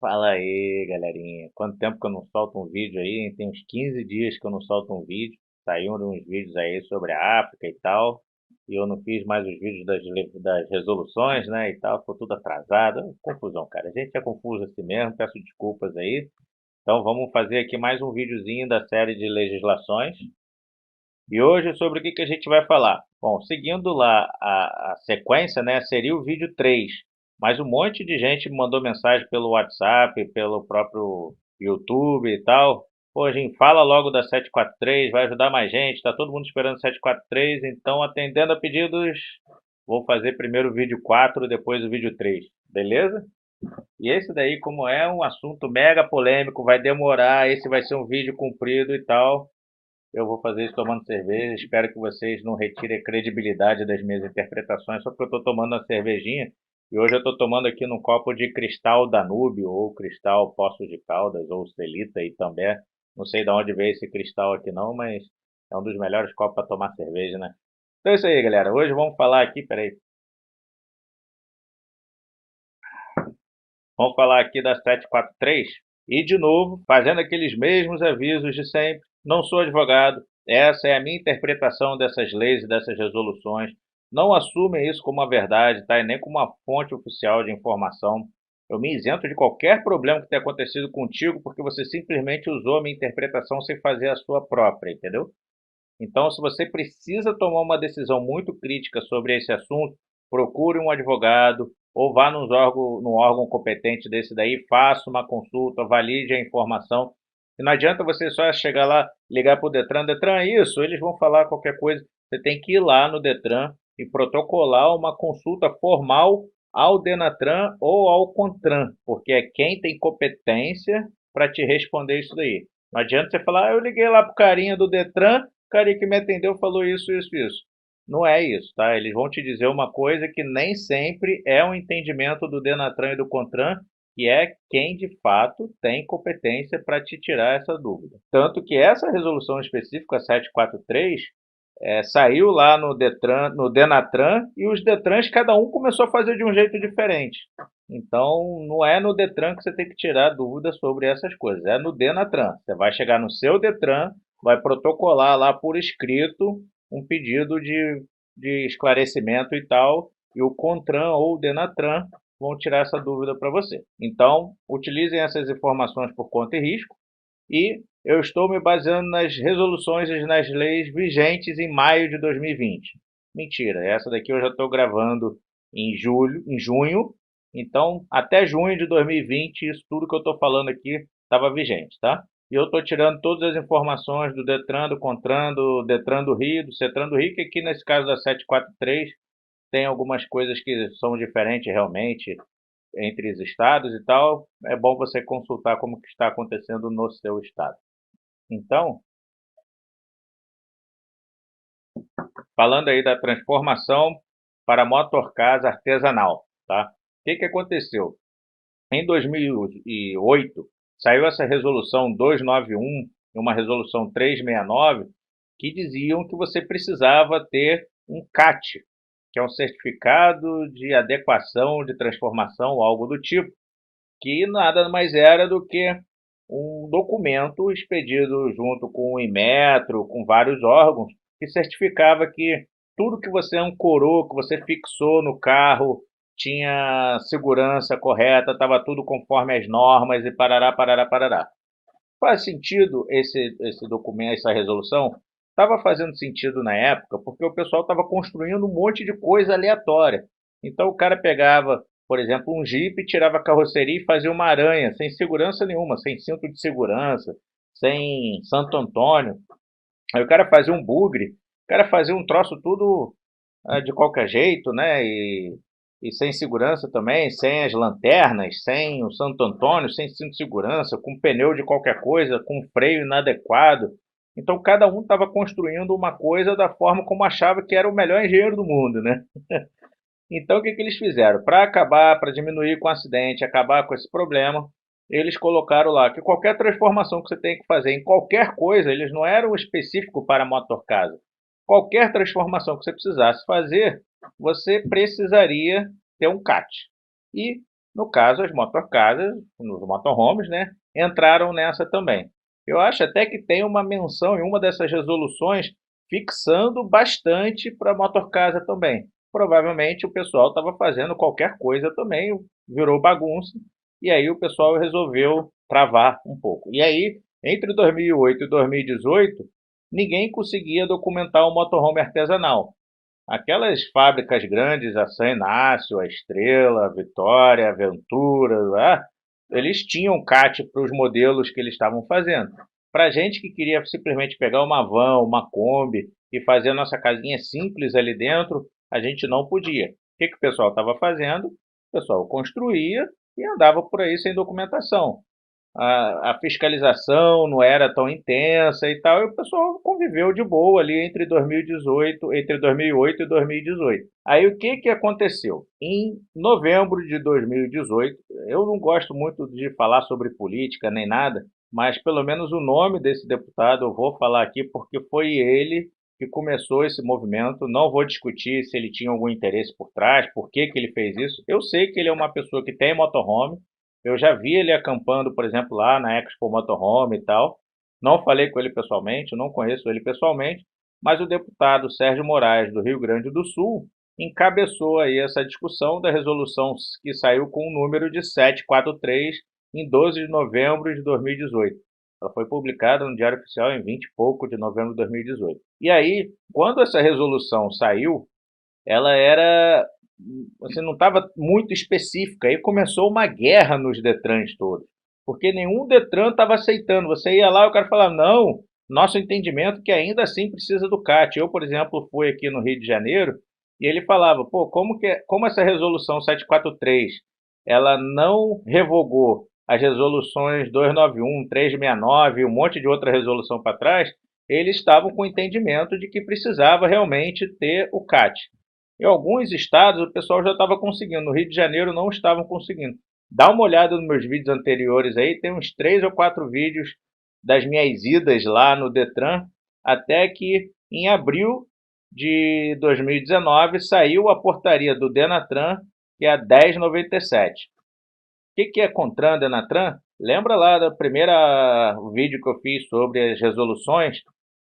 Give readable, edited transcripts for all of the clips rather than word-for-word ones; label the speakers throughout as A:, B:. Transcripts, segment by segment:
A: Fala aí, galerinha. Quanto tempo que eu não solto um vídeo aí, hein? Tem uns 15 dias que eu não solto um vídeo. Saíram uns vídeos aí sobre a África e tal. E eu não fiz mais os vídeos das resoluções, né? E tal. Ficou tudo atrasado. Confusão, cara. A gente é confuso assim mesmo. Peço desculpas aí. Então vamos fazer aqui mais um videozinho da série de legislações. E hoje sobre o que a gente vai falar? Bom, seguindo lá a sequência, né, seria o vídeo 3, mas um monte de gente me mandou mensagem pelo WhatsApp, pelo próprio YouTube e tal. Pô, gente, fala logo da 743, vai ajudar mais gente, está todo mundo esperando 743, então atendendo a pedidos, vou fazer primeiro o vídeo 4, depois o vídeo 3, beleza? E esse daí, como é um assunto mega polêmico, vai demorar, esse vai ser um vídeo comprido e tal. Eu vou fazer isso tomando cerveja. Espero que vocês não retirem a credibilidade das minhas interpretações, só porque eu estou tomando uma cervejinha. E hoje eu estou tomando aqui num copo de cristal Danúbio, ou cristal Poços de Caldas, ou Celita e também. Não sei de onde veio esse cristal aqui não, mas é um dos melhores copos para tomar cerveja, né? Então é isso aí, galera. Hoje vamos falar aqui, peraí. Vamos falar aqui da 743 e, de novo, fazendo aqueles mesmos avisos de sempre. Não sou advogado, essa é a minha interpretação dessas leis e dessas resoluções. Não assumem isso como uma verdade, tá? E nem como uma fonte oficial de informação. Eu me isento de qualquer problema que tenha acontecido contigo porque você simplesmente usou a minha interpretação sem fazer a sua própria, entendeu? Então, se você precisa tomar uma decisão muito crítica sobre esse assunto, procure um advogado ou vá no órgão competente desse daí, faça uma consulta, valide a informação. E não adianta você só chegar lá, ligar para o Detran, Detran, é isso, eles vão falar qualquer coisa. Você tem que ir lá no Detran e protocolar uma consulta formal ao Denatran ou ao Contran, porque é quem tem competência para te responder isso daí. Não adianta você falar, eu liguei lá pro carinha do Detran, o cara que me atendeu falou isso, isso, isso. Não é isso, tá? Eles vão te dizer uma coisa que nem sempre é um entendimento do Denatran e do Contran, que é quem de fato tem competência para te tirar essa dúvida. Tanto que essa resolução específica, 743, saiu lá no Detran, no Denatran, e os Detrans, cada um começou a fazer de um jeito diferente. Então, não é no Detran que você tem que tirar dúvidas sobre essas coisas, é no Denatran. Você vai chegar no seu Detran, vai protocolar lá por escrito um pedido de esclarecimento e tal, e o Contran ou o Denatran vão tirar essa dúvida para você. Então, utilizem essas informações por conta e risco, e eu estou me baseando nas resoluções e nas leis vigentes em maio de 2020. Mentira, essa daqui eu já estou gravando em junho, então até junho de 2020 isso tudo que eu estou falando aqui estava vigente, tá? E eu estou tirando todas as informações do Detran, do Contran, do Detran do Rio, do Cetran do Rio, que aqui nesse caso da 743 tem algumas coisas que são diferentes realmente entre os estados e tal. É bom você consultar como que está acontecendo no seu estado. Então, falando aí da transformação para motorcasa artesanal, tá? O que aconteceu? Em 2008, saiu essa resolução 291 e uma resolução 369 que diziam que você precisava ter um CAT, que é um certificado de adequação, de transformação, ou algo do tipo, que nada mais era do que um documento expedido junto com o Inmetro, com vários órgãos, que certificava que tudo que você ancorou, que você fixou no carro, tinha segurança correta, estava tudo conforme as normas e parará, parará, parará. Faz sentido esse documento, essa resolução? Estava fazendo sentido na época, porque o pessoal estava construindo um monte de coisa aleatória. Então o cara pegava, por exemplo, um Jeep, tirava a carroceria e fazia uma aranha, sem segurança nenhuma, sem cinto de segurança, sem Santo Antônio. Aí o cara fazia um bugre, o cara fazia um troço tudo de qualquer jeito, né? E sem segurança também, sem as lanternas, sem o Santo Antônio, sem cinto de segurança, com pneu de qualquer coisa, com freio inadequado. Então cada um estava construindo uma coisa da forma como achava que era o melhor engenheiro do mundo, né? Então o que eles fizeram? Para acabar, para diminuir com o acidente, acabar com esse problema, eles colocaram lá que qualquer transformação que você tem que fazer em qualquer coisa, eles não eram específicos para a motor casa. Qualquer transformação que você precisasse fazer, você precisaria ter um CAT. E No caso, as motorcasas, os motorhomes, né, entraram nessa também. Eu acho até que tem uma menção em uma dessas resoluções fixando bastante para a motorcasa também. Provavelmente o pessoal estava fazendo qualquer coisa também, virou bagunça, e aí o pessoal resolveu travar um pouco. E aí, entre 2008 e 2018, ninguém conseguia documentar um motorhome artesanal. Aquelas fábricas grandes, a San Inácio, a Estrela, a Vitória, a Ventura, eles tinham CAT para os modelos que eles estavam fazendo. Para a gente que queria simplesmente pegar uma van, uma Kombi e fazer a nossa casinha simples ali dentro, a gente não podia. O que o pessoal estava fazendo? O pessoal construía e andava por aí sem documentação. A fiscalização não era tão intensa e tal, e o pessoal conviveu de boa ali entre 2008 e 2018. Aí o que aconteceu? Em novembro de 2018, eu não gosto muito de falar sobre política nem nada, mas pelo menos o nome desse deputado eu vou falar aqui porque foi ele que começou esse movimento. Não vou discutir se ele tinha algum interesse por trás, por que ele fez isso. Eu sei que ele é uma pessoa que tem motorhome, eu já vi ele acampando, por exemplo, lá na Expo Motorhome e tal. Não falei com ele pessoalmente, não conheço ele pessoalmente, mas o deputado Sérgio Moraes, do Rio Grande do Sul, encabeçou aí essa discussão da resolução que saiu com o número de 743 em 12 de novembro de 2018. Ela foi publicada no Diário Oficial em 20 e pouco de novembro de 2018. E aí, quando essa resolução saiu, ela era, você não estava muito específica. Aí começou uma guerra nos Detrans todos, porque nenhum Detran estava aceitando. Você ia lá e o cara falava, não, nosso entendimento é que ainda assim precisa do CAT. Eu, por exemplo, fui aqui no Rio de Janeiro e ele falava, pô, como essa resolução 743 ela não revogou as resoluções 291, 369 e um monte de outra resolução para trás, eles estavam com o entendimento de que precisava realmente ter o CAT. Em alguns estados o pessoal já estava conseguindo, no Rio de Janeiro não estavam conseguindo. Dá uma olhada nos meus vídeos anteriores aí, tem uns 3 ou 4 vídeos das minhas idas lá no Detran, até que em abril de 2019 saiu a portaria do Denatran, que é a 1097. O que é CONTRAN, Denatran? Lembra lá do primeiro vídeo que eu fiz sobre as resoluções?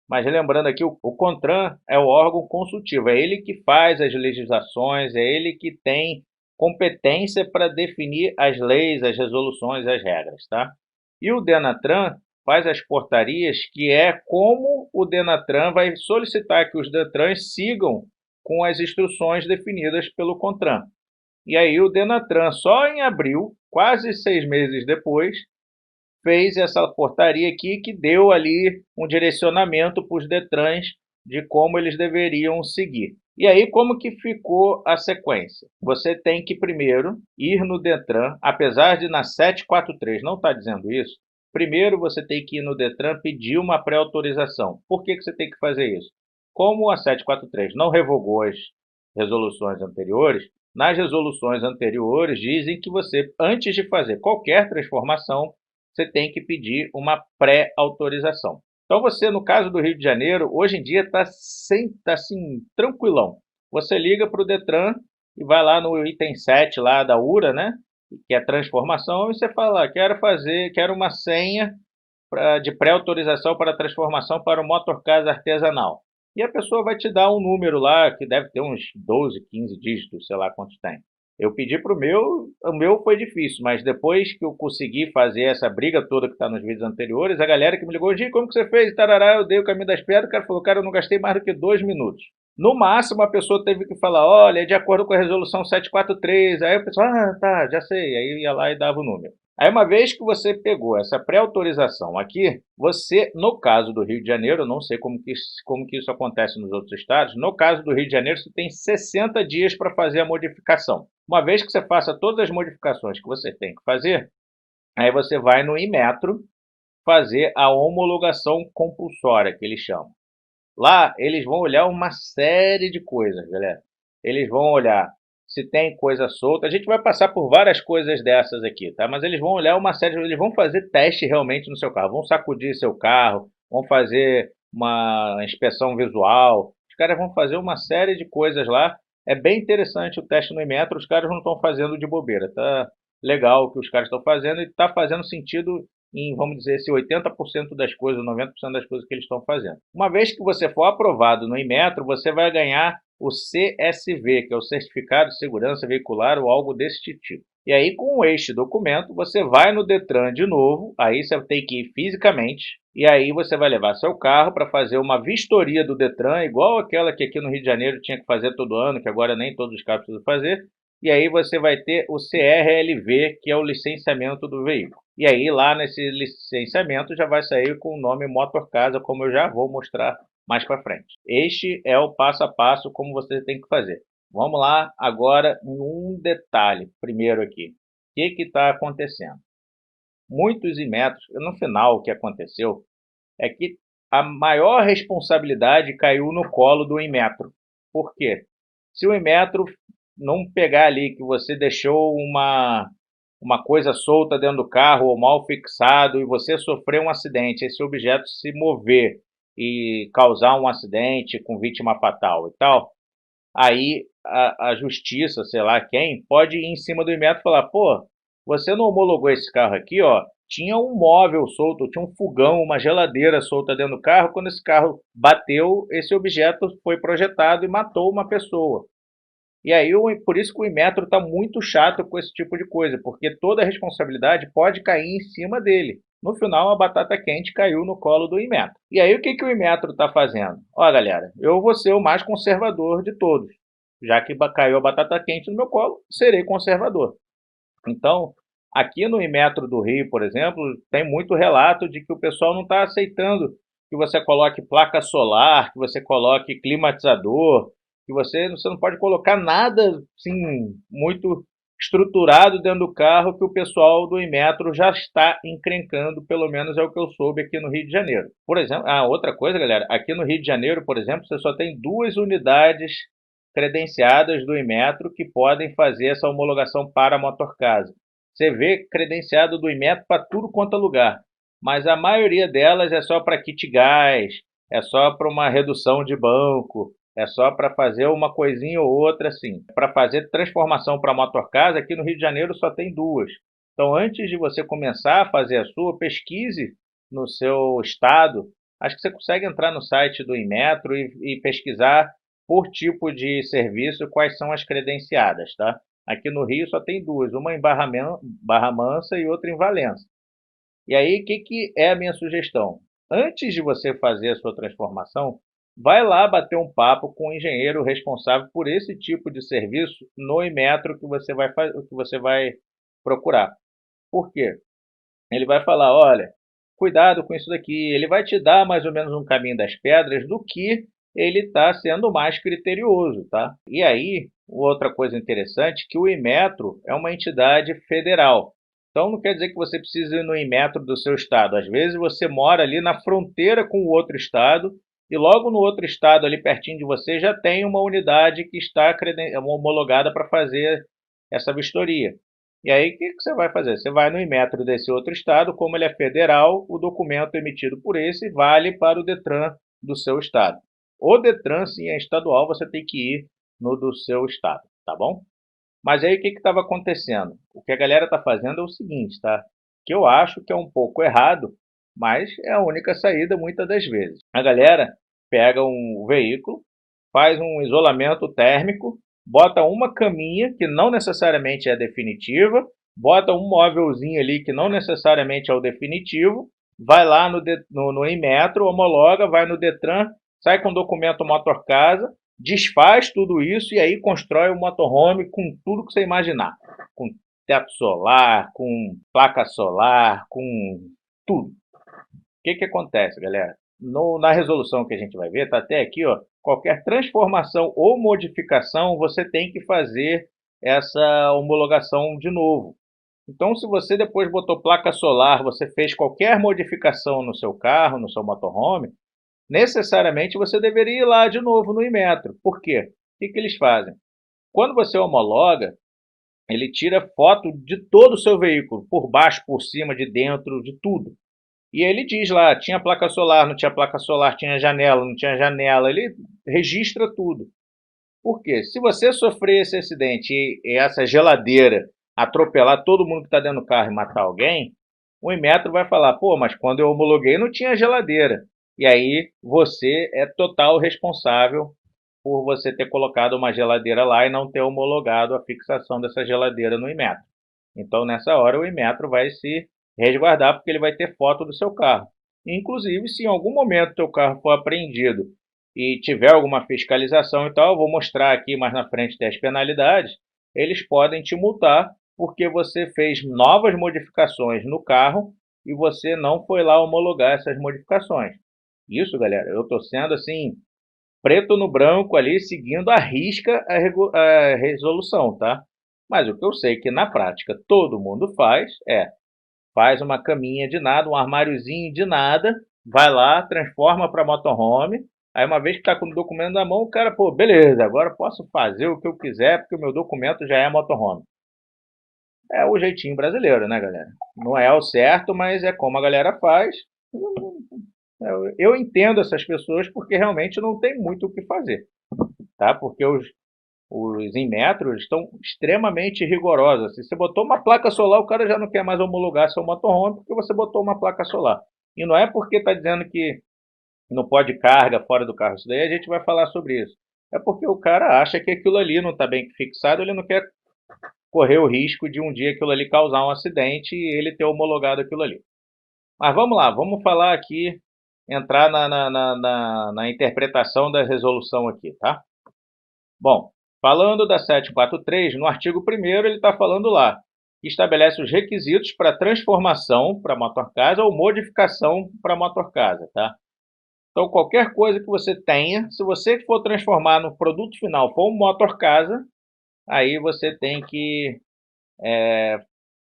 A: Mas lembrando aqui, o CONTRAN é o órgão consultivo, é ele que faz as legislações, é ele que tem competência para definir as leis, as resoluções, as regras, tá? E o Denatran faz as portarias, que é como o Denatran vai solicitar que os Detrans sigam com as instruções definidas pelo CONTRAN. E aí o Denatran, só em abril, quase 6 meses depois, fez essa portaria aqui que deu ali um direcionamento para os Detrans de como eles deveriam seguir. E aí, como que ficou a sequência? Você tem que primeiro ir no Detran, apesar de na 743 não estar dizendo isso, primeiro você tem que ir no Detran pedir uma pré-autorização. Por que você tem que fazer isso? Como a 743 não revogou as resoluções anteriores, nas resoluções anteriores dizem que você, antes de fazer qualquer transformação, você tem que pedir uma pré-autorização. Então você, no caso do Rio de Janeiro, hoje em dia está assim, tranquilão. Você liga para o Detran e vai lá no item 7 lá da URA, né? Que é transformação, e você fala, quero uma senha de pré-autorização para transformação para o motorcasa artesanal. E a pessoa vai te dar um número lá, que deve ter uns 12, 15 dígitos, sei lá quantos tem. Eu pedi para o meu foi difícil, mas depois que eu consegui fazer essa briga toda que está nos vídeos anteriores, a galera que me ligou, Gi, como que você fez? Tarará, eu dei o caminho das pedras, o cara falou, cara, eu não gastei mais do que 2 minutos. No máximo, a pessoa teve que falar, olha, é de acordo com a resolução 743. Aí a pessoa, tá, já sei. Aí ia lá e dava o número. Aí, uma vez que você pegou essa pré-autorização aqui, você, no caso do Rio de Janeiro, eu não sei como que isso acontece nos outros estados, no caso do Rio de Janeiro, você tem 60 dias para fazer a modificação. Uma vez que você faça todas as modificações que você tem que fazer, aí você vai no Inmetro fazer a homologação compulsória, que eles chamam. Lá, eles vão olhar uma série de coisas, galera. Eles vão olhar se tem coisa solta. A gente vai passar por várias coisas dessas aqui, tá? Mas eles vão olhar uma série, eles vão fazer teste realmente no seu carro. Vão sacudir seu carro, vão fazer uma inspeção visual. Os caras vão fazer uma série de coisas lá. É bem interessante o teste no Inmetro. Os caras não estão fazendo de bobeira, tá? legal que os caras estão fazendo e está fazendo sentido em, vamos dizer, esse 80% das coisas, 90% das coisas que eles estão fazendo. Uma vez que você for aprovado no Inmetro, você vai ganhar o CSV, que é o Certificado de Segurança Veicular ou algo desse tipo. E aí, com este documento, você vai no Detran de novo, aí você tem que ir fisicamente, e aí você vai levar seu carro para fazer uma vistoria do Detran, igual aquela que aqui no Rio de Janeiro tinha que fazer todo ano, que agora nem todos os carros precisam fazer, e aí você vai ter o CRLV, que é o licenciamento do veículo. E aí lá nesse licenciamento já vai sair com o nome Motor Casa, como eu já vou mostrar mais para frente. Este é o passo a passo como você tem que fazer. Vamos lá agora em um detalhe primeiro aqui. O que está acontecendo? Muitos Inmetros, no final o que aconteceu é que a maior responsabilidade caiu no colo do Inmetro. Por quê? Se o Inmetro não pegar ali que você deixou uma coisa solta dentro do carro ou mal fixado e você sofreu um acidente, esse objeto se mover e causar um acidente com vítima fatal e tal, aí a justiça, sei lá quem, pode ir em cima do Inmetro e falar, pô, você não homologou esse carro aqui, ó, tinha um móvel solto, tinha um fogão, uma geladeira solta dentro do carro, quando esse carro bateu, esse objeto foi projetado e matou uma pessoa. E aí, por isso que o Inmetro está muito chato com esse tipo de coisa, porque toda a responsabilidade pode cair em cima dele. No final, a batata quente caiu no colo do Inmetro. E aí, o que o Inmetro está fazendo? Ó, galera, eu vou ser o mais conservador de todos. Já que caiu a batata quente no meu colo, serei conservador. Então, aqui no Inmetro do Rio, por exemplo, tem muito relato de que o pessoal não está aceitando que você coloque placa solar, que você coloque climatizador, que você não pode colocar nada assim, muito estruturado dentro do carro que o pessoal do Inmetro já está encrencando, pelo menos é o que eu soube aqui no Rio de Janeiro. Por exemplo, outra coisa, galera, aqui no Rio de Janeiro, por exemplo, você só tem 2 unidades credenciadas do Inmetro que podem fazer essa homologação para a motorcasa. Você vê credenciado do Inmetro para tudo quanto é lugar, mas a maioria delas é só para kit gás, é só para uma redução de banco, é só para fazer uma coisinha ou outra assim. Para fazer transformação para motorcasa, aqui no Rio de Janeiro só tem 2. Então, antes de você começar a fazer a sua, pesquise no seu estado. Acho que você consegue entrar no site do Inmetro e pesquisar por tipo de serviço quais são as credenciadas, tá? Aqui no Rio só tem 2, uma em Barra Mansa e outra em Valença. E aí, o que é a minha sugestão? Antes de você fazer a sua transformação, vai lá bater um papo com o engenheiro responsável por esse tipo de serviço no Inmetro que você vai procurar. Por quê? Ele vai falar, olha, cuidado com isso daqui. Ele vai te dar mais ou menos um caminho das pedras do que ele está sendo mais criterioso, tá? E aí, outra coisa interessante, que o Inmetro é uma entidade federal. Então, não quer dizer que você precise ir no Inmetro do seu estado. Às vezes, você mora ali na fronteira com o outro estado e logo no outro estado, ali pertinho de você, já tem uma unidade que está homologada para fazer essa vistoria. E aí, o que você vai fazer? Você vai no Inmetro desse outro estado, como ele é federal, o documento emitido por esse vale para o Detran do seu estado. O Detran, sim, é estadual, você tem que ir no do seu estado, tá bom? Mas aí, o que estava acontecendo? O que a galera está fazendo é o seguinte, tá? Que eu acho que é um pouco errado, mas é a única saída muitas das vezes. A galera pega um veículo, faz um isolamento térmico, bota uma caminha, que não necessariamente é definitiva, bota um móvelzinho ali, que não necessariamente é o definitivo, vai lá no Inmetro, homologa, vai no Detran, sai com o documento motorcasa, desfaz tudo isso e aí constrói um motorhome com tudo que você imaginar. Com teto solar, com placa solar, com tudo. O que acontece, galera? Na resolução que a gente vai ver, está até aqui, ó, qualquer transformação ou modificação, você tem que fazer essa homologação de novo. Então, se você depois botou placa solar, você fez qualquer modificação no seu carro, no seu motorhome, necessariamente você deveria ir lá de novo no Inmetro. Por quê? O que eles fazem? Quando você homologa, ele tira foto de todo o seu veículo, por baixo, por cima, de dentro, de tudo. E ele diz lá, tinha placa solar, não tinha placa solar, tinha janela, não tinha janela, ele registra tudo. Por quê? Se você sofrer esse acidente e essa geladeira atropelar todo mundo que está dentro do carro e matar alguém, o Inmetro vai falar, pô, mas quando eu homologuei não tinha geladeira. E aí você é total responsável por você ter colocado uma geladeira lá e não ter homologado a fixação dessa geladeira no Inmetro. Então, nessa hora, o Inmetro vai se resguardar porque ele vai ter foto do seu carro. Inclusive, se em algum momento o teu carro for apreendido e tiver alguma fiscalização e tal, eu vou mostrar aqui mais na frente das penalidades, eles podem te multar porque você fez novas modificações no carro e você não foi lá homologar essas modificações. Isso, galera, eu estou sendo assim, preto no branco ali, seguindo à risca a resolução, tá? Mas o que eu sei que na prática todo mundo faz uma caminha de nada, um armáriozinho de nada, vai lá, transforma para motorhome, aí uma vez que está com o documento na mão, o cara, pô, beleza, agora posso fazer o que eu quiser porque o meu documento já é motorhome. É o jeitinho brasileiro, né, galera? Não é o certo, mas é como a galera faz. Eu entendo essas pessoas porque realmente não tem muito o que fazer, tá? Porque os Inmetros estão extremamente rigorosos. Se você botou uma placa solar, o cara já não quer mais homologar seu motorhome porque você botou uma placa solar. E não é porque está dizendo que não pode carga fora do carro. Isso daí a gente vai falar sobre isso. É porque o cara acha que aquilo ali não está bem fixado, ele não quer correr o risco de um dia aquilo ali causar um acidente e ele ter homologado aquilo ali. Mas vamos lá, vamos falar aqui, entrar na interpretação da resolução aqui, tá? Bom, falando da 743, no artigo 1º ele está falando lá, que estabelece os requisitos para transformação para motorcasa ou modificação para motorcasa, tá? Então, qualquer coisa que você tenha, se você for transformar no produto final for um motorcasa, aí você tem que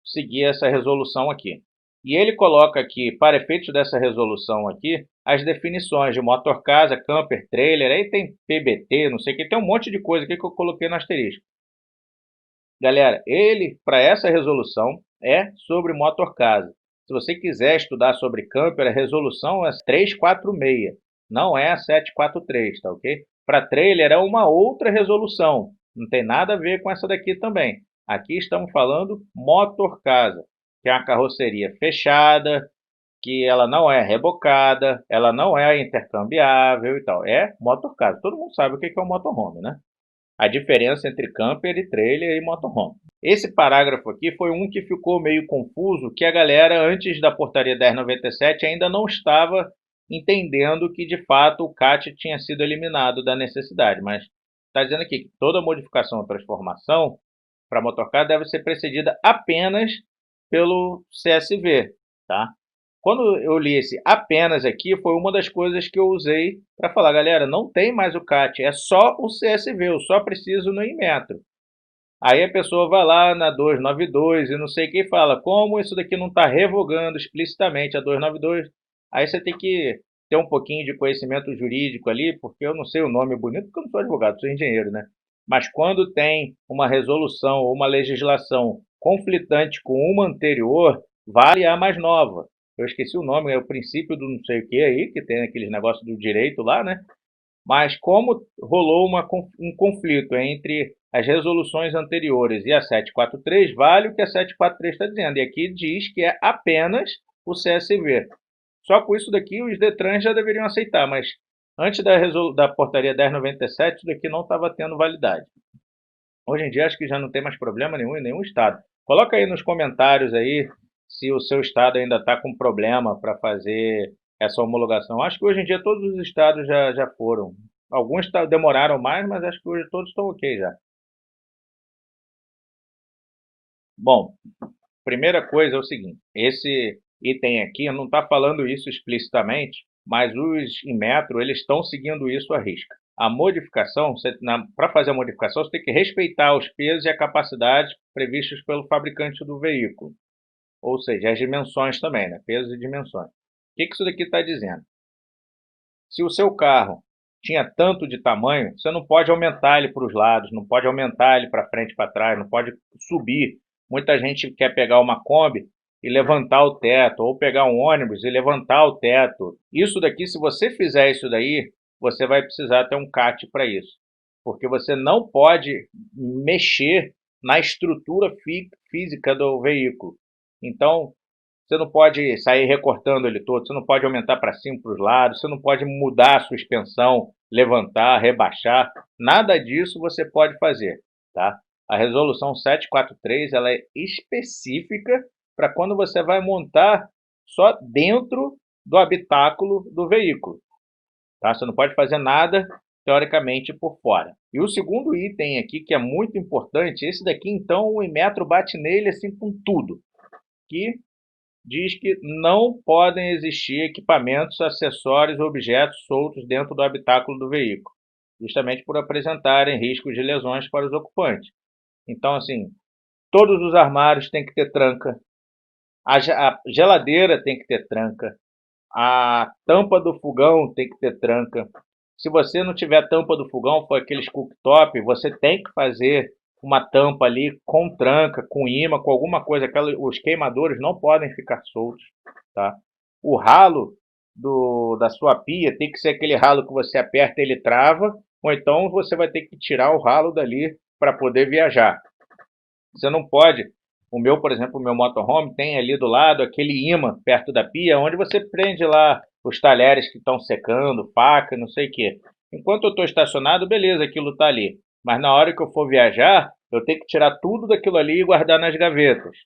A: seguir essa resolução aqui. E ele coloca aqui, para efeitos dessa resolução aqui, as definições de motorcasa, camper, trailer, aí tem PBT, não sei o que, tem um monte de coisa aqui que eu coloquei no asterisco. Galera, ele, para essa resolução, é sobre motorcasa. Se você quiser estudar sobre camper, a resolução é 346, não é a 743, tá ok? Para trailer é uma outra resolução, não tem nada a ver com essa daqui também. Aqui estamos falando motorcasa, que é uma carroceria fechada, que ela não é rebocada, ela não é intercambiável e tal. É motorcasa. Todo mundo sabe o que é um motorhome, né? A diferença entre camper e trailer e motorhome. Esse parágrafo aqui foi um que ficou meio confuso, que a galera, antes da portaria 1097, ainda não estava entendendo que, de fato, o CAT tinha sido eliminado da necessidade. Mas está dizendo aqui que toda modificação ou transformação para motorcar deve ser precedida apenas pelo CSV, tá? Quando eu li esse apenas aqui, foi uma das coisas que eu usei para falar, galera, não tem mais o CAT, é só o CSV, eu só preciso no Inmetro. Aí a pessoa vai lá na 292 e não sei o que fala, como isso daqui não está revogando explicitamente a 292, aí você tem que ter um pouquinho de conhecimento jurídico ali, porque eu não sei o nome bonito, porque eu não sou advogado, sou engenheiro, né? Mas quando tem uma resolução ou uma legislação conflitante com uma anterior, vale a mais nova. Eu esqueci o nome, é o princípio do não sei o que aí, que tem aqueles negócios do direito lá, né? Mas como rolou um conflito entre as resoluções anteriores e a 743, vale o que a 743 está dizendo. E aqui diz que é apenas o CSV. Só com isso daqui os DETRANs já deveriam aceitar, mas antes da portaria 1097, isso daqui não estava tendo validade. Hoje em dia acho que já não tem mais problema nenhum em nenhum estado. Coloca aí nos comentários aí se o seu estado ainda está com problema para fazer essa homologação. Acho que hoje em dia todos os estados já foram. Alguns demoraram mais, mas acho que hoje todos estão ok já. Bom, primeira coisa é o seguinte, esse item aqui não está falando isso explicitamente, mas os Inmetro eles estão seguindo isso à risca. A modificação, para fazer a modificação, você tem que respeitar os pesos e a capacidade previstos pelo fabricante do veículo. Ou seja, as dimensões também, né? Pesos e dimensões. O que isso daqui está dizendo? Se o seu carro tinha tanto de tamanho, você não pode aumentar ele para os lados, não pode aumentar ele para frente e para trás, não pode subir. Muita gente quer pegar uma Kombi e levantar o teto, ou pegar um ônibus e levantar o teto. Isso daqui, se você fizer isso daí, você vai precisar ter um CAT para isso. Porque você não pode mexer na estrutura física do veículo. Então, você não pode sair recortando ele todo, você não pode aumentar para cima, para os lados, você não pode mudar a suspensão, levantar, rebaixar, nada disso você pode fazer, tá? A resolução 743 ela é específica para quando você vai montar só dentro do habitáculo do veículo, tá? Você não pode fazer nada, teoricamente, por fora. E o segundo item aqui, que é muito importante, esse daqui, então, o Inmetro bate nele assim com tudo, que diz que não podem existir equipamentos, acessórios ou objetos soltos dentro do habitáculo do veículo, justamente por apresentarem riscos de lesões para os ocupantes. Então, assim, todos os armários têm que ter tranca, a geladeira tem que ter tranca, a tampa do fogão tem que ter tranca. Se você não tiver tampa do fogão, for aqueles cooktop, você tem que fazer uma tampa ali com tranca, com imã, com alguma coisa. Os queimadores não podem ficar soltos, tá? O ralo da sua pia tem que ser aquele ralo que você aperta e ele trava, ou então você vai ter que tirar o ralo dali para poder viajar. Você não pode. O meu, por exemplo, o meu motorhome tem ali do lado aquele imã perto da pia, onde você prende lá os talheres que estão secando, faca, não sei o quê. Enquanto eu estou estacionado, beleza, aquilo está ali. Mas na hora que eu for viajar, eu tenho que tirar tudo daquilo ali e guardar nas gavetas.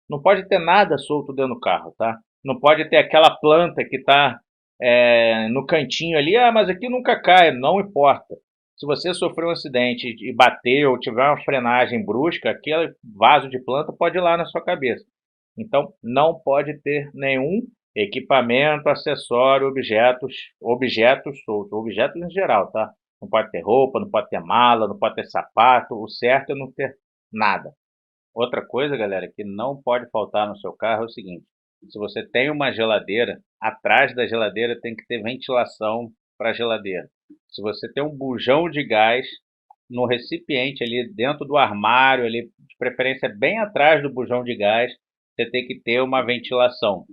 A: Não pode ter nada solto dentro do carro, tá? Não pode ter aquela planta que está no cantinho ali. Ah, mas aqui nunca cai. Não importa. Se você sofrer um acidente e bater ou tiver uma frenagem brusca, aquele vaso de planta pode ir lá na sua cabeça. Então, não pode ter nenhum equipamento, acessório, objetos soltos, objetos em geral, tá? Não pode ter roupa, não pode ter mala, não pode ter sapato. O certo é não ter nada. Outra coisa, galera, que não pode faltar no seu carro é o seguinte: se você tem uma geladeira, atrás da geladeira tem que ter ventilação para a geladeira. Se você tem um bujão de gás no recipiente ali dentro do armário, ali, de preferência bem atrás do bujão de gás, você tem que ter uma ventilação.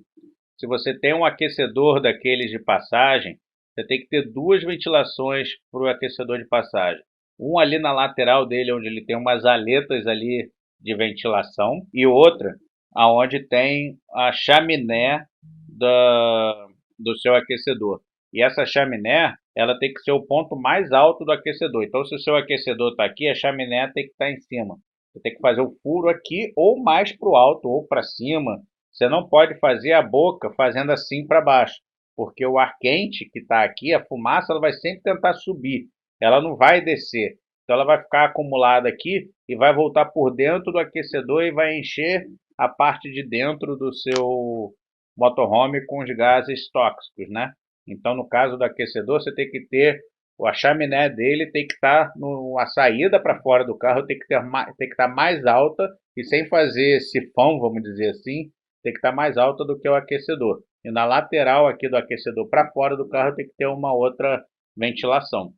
A: Se você tem um aquecedor daqueles de passagem, você tem que ter duas ventilações para o aquecedor de passagem. Um ali na lateral dele, onde ele tem umas aletas ali de ventilação, e outra aonde tem a chaminé do seu aquecedor. E essa chaminé, ela tem que ser o ponto mais alto do aquecedor. Então, se o seu aquecedor está aqui, a chaminé tem que estar em cima. Você tem que fazer o furo aqui, ou mais para o alto, ou para cima. Você não pode fazer a boca fazendo assim para baixo, porque o ar quente que está aqui, a fumaça, ela vai sempre tentar subir. Ela não vai descer. Então, ela vai ficar acumulada aqui e vai voltar por dentro do aquecedor e vai encher a parte de dentro do seu motorhome com os gases tóxicos, né? Então, no caso do aquecedor, você tem que ter a chaminé dele tem que estar a saída para fora do carro tem que estar mais alta e sem fazer sifão, vamos dizer assim, tem que estar mais alta do que o aquecedor. E na lateral aqui do aquecedor para fora do carro tem que ter uma outra ventilação.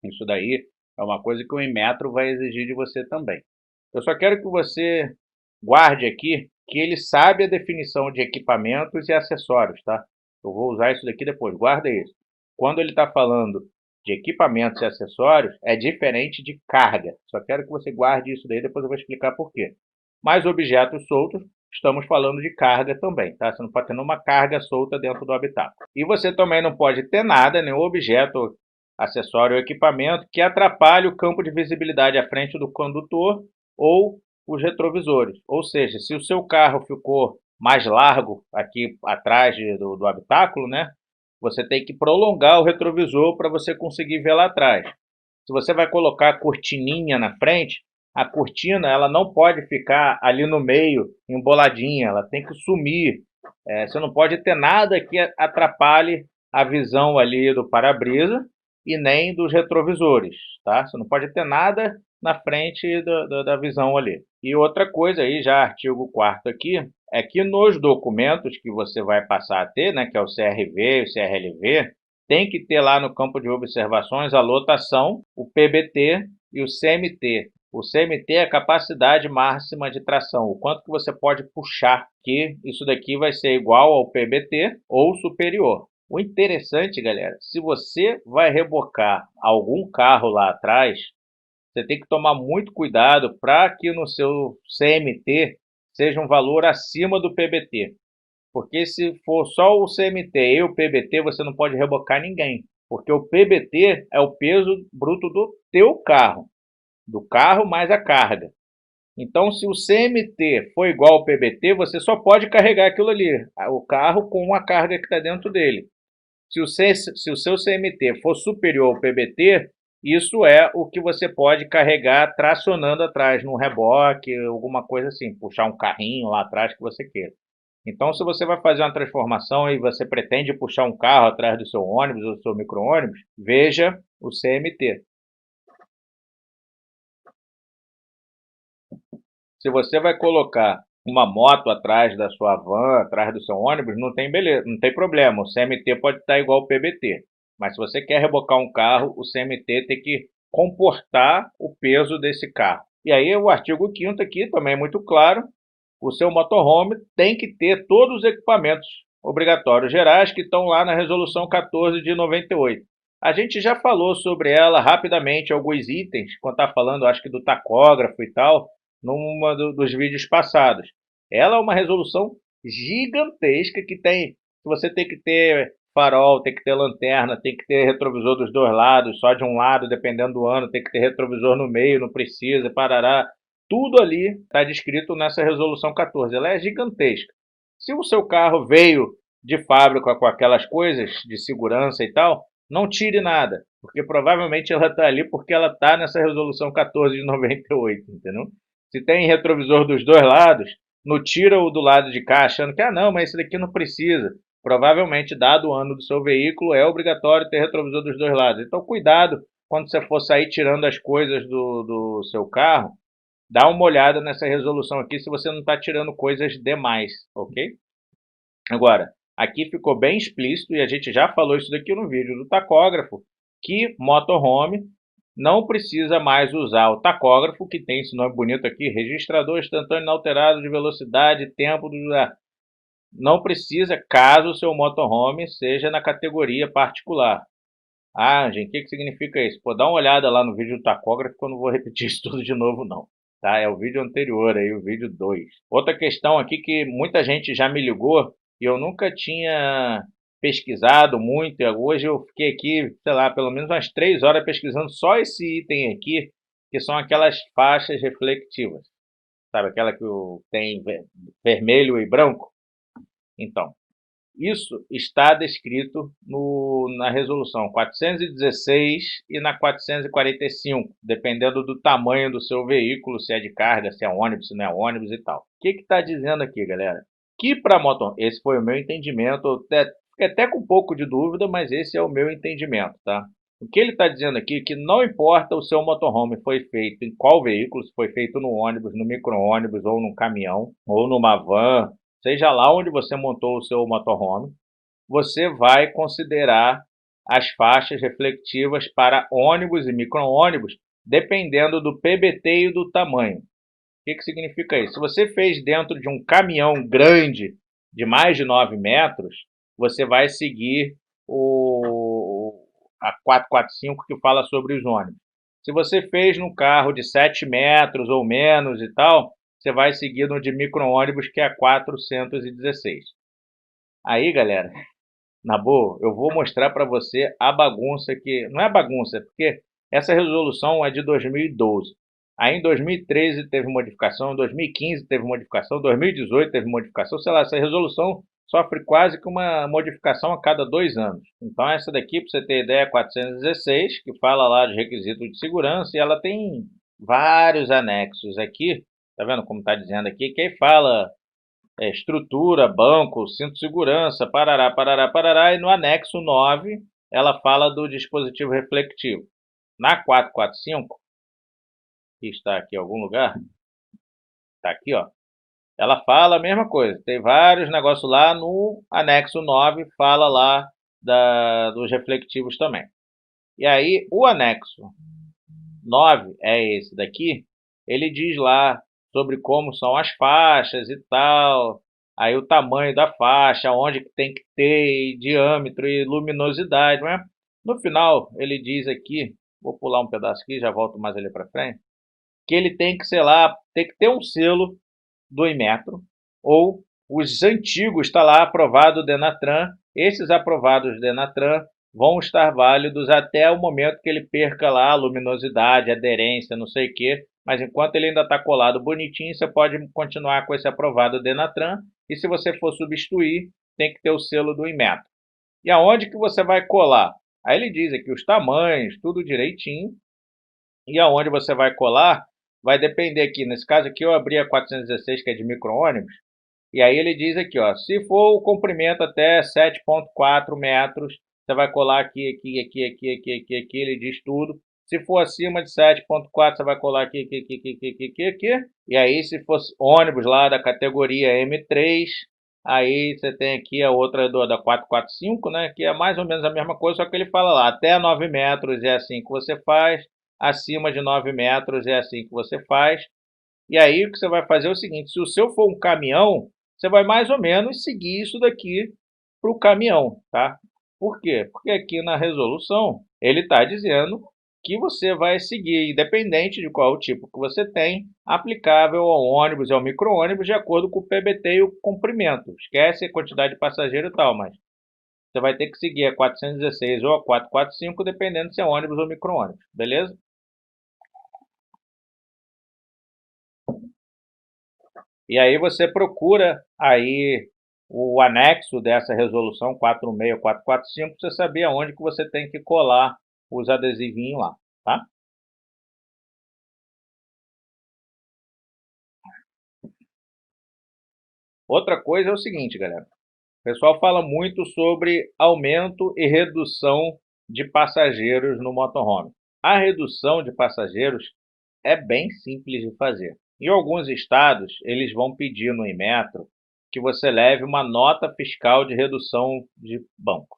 A: Isso daí é uma coisa que o Inmetro vai exigir de você também. Eu só quero que você guarde aqui que ele sabe a definição de equipamentos e acessórios, tá? Eu vou usar isso daqui depois, guarda isso. Quando ele está falando de equipamentos e acessórios, é diferente de carga. Só quero que você guarde isso daí, depois eu vou explicar por quê. Mas objetos soltos, estamos falando de carga também, tá? Você não pode ter nenhuma carga solta dentro do habitáculo. E você também não pode ter nada, nenhum objeto, acessório ou equipamento que atrapalhe o campo de visibilidade à frente do condutor ou os retrovisores. Ou seja, se o seu carro ficou mais largo aqui atrás do habitáculo, né? Você tem que prolongar o retrovisor para você conseguir ver lá atrás. Se você vai colocar a cortininha na frente, a cortina ela não pode ficar ali no meio, emboladinha, ela tem que sumir. Você não pode ter nada que atrapalhe a visão ali do para-brisa e nem dos retrovisores, tá? Você não pode ter nada na frente da visão ali. E outra coisa aí, já artigo 4º aqui, é que nos documentos que você vai passar a ter, né, que é o CRV e o CRLV, tem que ter lá no campo de observações a lotação, o PBT e o CMT. O CMT é a capacidade máxima de tração, o quanto que você pode puxar, que isso daqui vai ser igual ao PBT ou superior. O interessante, galera, se você vai rebocar algum carro lá atrás, você tem que tomar muito cuidado para que no seu CMT seja um valor acima do PBT. Porque se for só o CMT e o PBT, você não pode rebocar ninguém. Porque o PBT é o peso bruto do teu carro, do carro mais a carga. Então, se o CMT for igual ao PBT, você só pode carregar aquilo ali, o carro com a carga que está dentro dele. Se o seu CMT for superior ao PBT, isso é o que você pode carregar tracionando atrás, num reboque, alguma coisa assim, puxar um carrinho lá atrás que você queira. Então, se você vai fazer uma transformação e você pretende puxar um carro atrás do seu ônibus ou do seu micro-ônibus, veja o CMT. Se você vai colocar uma moto atrás da sua van, atrás do seu ônibus, não tem beleza, não tem problema. O CMT pode estar igual ao PBT. Mas se você quer rebocar um carro, o CMT tem que comportar o peso desse carro. E aí o artigo 5º aqui também é muito claro. O seu motorhome tem que ter todos os equipamentos obrigatórios gerais que estão lá na resolução 14 de 98. A gente já falou sobre ela rapidamente, alguns itens, quando está falando, acho que do tacógrafo e tal, dos vídeos passados. Ela é uma resolução gigantesca que tem. Você tem que ter farol, tem que ter lanterna, tem que ter retrovisor dos dois lados, só de um lado, dependendo do ano, tem que ter retrovisor no meio, não precisa, parará. Tudo ali está descrito nessa resolução 14. Ela é gigantesca. Se o seu carro veio de fábrica com aquelas coisas de segurança e tal, não tire nada, porque provavelmente ela está ali porque ela está nessa resolução 14 de 98, entendeu? Se tem retrovisor dos dois lados, não tira o do lado de cá achando que, não, mas esse daqui não precisa. Provavelmente, dado o ano do seu veículo, é obrigatório ter retrovisor dos dois lados. Então, cuidado quando você for sair tirando as coisas do seu carro, dá uma olhada nessa resolução aqui se você não está tirando coisas demais, ok? Agora, aqui ficou bem explícito, e a gente já falou isso daqui no vídeo do tacógrafo, que motorhome não precisa mais usar o tacógrafo, que tem esse nome bonito aqui, registrador instantâneo inalterado de velocidade e tempo do... Não precisa, caso o seu motorhome seja na categoria particular. Gente, o que significa isso? Pô, dá uma olhada lá no vídeo do tacógrafo, que eu não vou repetir isso tudo de novo, não. Tá? É o vídeo anterior, aí, o vídeo 2. Outra questão aqui que muita gente já me ligou e eu nunca tinha pesquisado muito. Hoje eu fiquei aqui, sei lá, pelo menos umas 3 horas pesquisando só esse item aqui, que são aquelas faixas reflectivas. Sabe, aquela que tem vermelho e branco? Então, isso está descrito na resolução 416 e na 445, dependendo do tamanho do seu veículo, se é de carga, se é ônibus, se não é ônibus e tal. O que está dizendo aqui, galera? Que para motorhome, esse foi o meu entendimento, fiquei até com um pouco de dúvida, mas esse é o meu entendimento, tá? O que ele está dizendo aqui é que não importa o seu motorhome foi feito em qual veículo, se foi feito no ônibus, no micro-ônibus, ou num caminhão, ou numa van, seja lá onde você montou o seu motorhome, você vai considerar as faixas reflectivas para ônibus e micro-ônibus, dependendo do PBT e do tamanho. O que significa isso? Se você fez dentro de um caminhão grande de mais de 9 metros, você vai seguir a 445 que fala sobre os ônibus. Se você fez num carro de 7 metros ou menos e tal, você vai seguir no de micro-ônibus, que é a 416. Aí, galera, na boa, eu vou mostrar para você a bagunça que... Não é bagunça, é porque essa resolução é de 2012. Aí em 2013 teve modificação, em 2015 teve modificação, em 2018 teve modificação, sei lá, essa resolução sofre quase que uma modificação a cada 2 anos. Então essa daqui, para você ter ideia, é 416, que fala lá de requisitos de segurança, e ela tem vários anexos aqui, tá vendo como está dizendo aqui, que aí fala estrutura, banco, cinto de segurança, parará, parará, parará, e no anexo 9 ela fala do dispositivo reflectivo. Na 445, que está aqui em algum lugar, está aqui, ó, ela fala a mesma coisa, tem vários negócios lá no anexo 9, fala lá dos reflectivos também. E aí, o anexo 9 é esse daqui, ele diz lá sobre como são as faixas e tal, aí o tamanho da faixa, onde que tem que ter, diâmetro e luminosidade, não é? No final, ele diz aqui vou pular um pedaço aqui, já volto mais ali para frente, que ele tem que, sei lá, tem que ter um selo do Inmetro, ou os antigos está lá aprovado Denatran, esses aprovados Denatran vão estar válidos até o momento que ele perca lá a luminosidade, aderência, não sei o quê, mas enquanto ele ainda está colado bonitinho, você pode continuar com esse aprovado Denatran, e se você for substituir, tem que ter o selo do Inmetro. E aonde que você vai colar? Aí ele diz aqui os tamanhos, tudo direitinho, e aonde você vai colar vai depender aqui. Nesse caso aqui eu abri a 416, que é de micro-ônibus, e aí ele diz aqui, ó, se for o comprimento até 7,4 metros, você vai colar aqui, ele diz tudo. Se for acima de 7,4, você vai colar aqui. E aí, se fosse ônibus lá da categoria M3, aí você tem aqui a outra da 445, né, que é mais ou menos a mesma coisa, só que ele fala lá, até 9 metros é assim que você faz, acima de 9 metros é assim que você faz. E aí o que você vai fazer é o seguinte, se o seu for um caminhão, você vai mais ou menos seguir isso daqui para o caminhão, tá? Por quê? Porque aqui na resolução ele está dizendo que você vai seguir, independente de qual tipo que você tem, aplicável ao ônibus e ao micro-ônibus de acordo com o PBT e o comprimento. Esquece a quantidade de passageiro e tal, mas você vai ter que seguir a 416 ou a 445, dependendo se é ônibus ou micro-ônibus, beleza? E aí você procura aí o anexo dessa resolução 46445 para você saber aonde que você tem que colar os adesivinhos lá, tá? Outra coisa é o seguinte, galera. O pessoal fala muito sobre aumento e redução de passageiros no motorhome. A redução de passageiros é bem simples de fazer. Em alguns estados, eles vão pedir no Inmetro que você leve uma nota fiscal de redução de banco.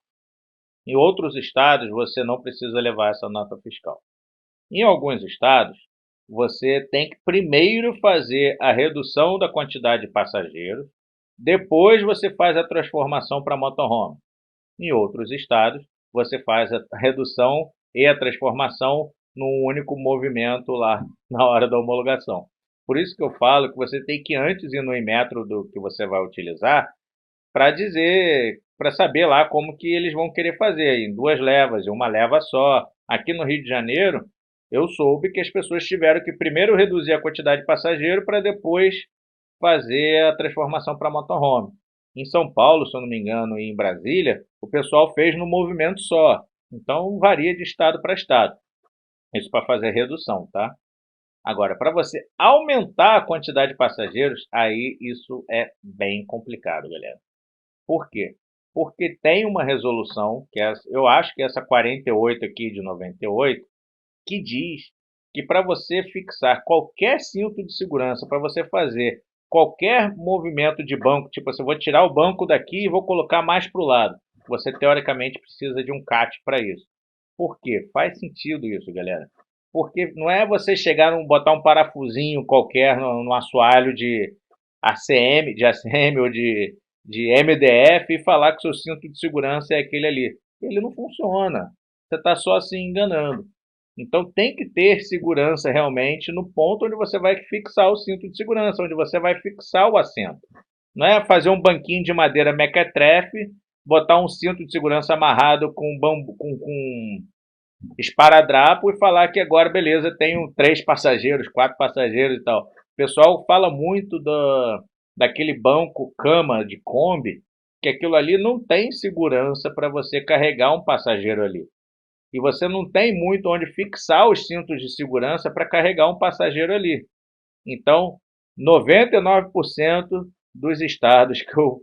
A: Em outros estados, você não precisa levar essa nota fiscal. Em alguns estados, você tem que primeiro fazer a redução da quantidade de passageiros, depois você faz a transformação para motorhome. Em outros estados, você faz a redução e a transformação num único movimento lá na hora da homologação. Por isso que eu falo que você tem que antes ir no Inmetro do que você vai utilizar, para dizer, para saber lá como que eles vão querer fazer, em duas levas, em uma leva só. Aqui no Rio de Janeiro, eu soube que as pessoas tiveram que primeiro reduzir a quantidade de passageiro para depois fazer a transformação para motorhome. Em São Paulo, se eu não me engano, e em Brasília, o pessoal fez no movimento só. Então varia de estado para estado. Isso para fazer redução, tá? Agora, para você aumentar a quantidade de passageiros, aí isso é bem complicado, galera. Por quê? Porque tem uma resolução, que é, eu acho que é essa 48 aqui de 98, que diz que para você fixar qualquer cinto de segurança, para você fazer qualquer movimento de banco, tipo assim, eu vou tirar o banco daqui e vou colocar mais para o lado, você teoricamente precisa de um CAT para isso. Por quê? Faz sentido isso, galera. Porque não é você chegar e botar um parafusinho qualquer no assoalho de ACM ou de MDF e falar que seu cinto de segurança é aquele ali. Ele não funciona. Você está só se enganando. Então tem que ter segurança realmente no ponto onde você vai fixar o cinto de segurança, onde você vai fixar o assento. Não é fazer um banquinho de madeira mequetrefe, botar um cinto de segurança amarrado com bambu, com esparadrapo e falar que agora, beleza, tenho 3 passageiros, 4 passageiros e tal. O pessoal fala muito daquele banco cama de Kombi, que aquilo ali não tem segurança para você carregar um passageiro ali. E você não tem muito onde fixar os cintos de segurança para carregar um passageiro ali. Então, 99% dos estados que eu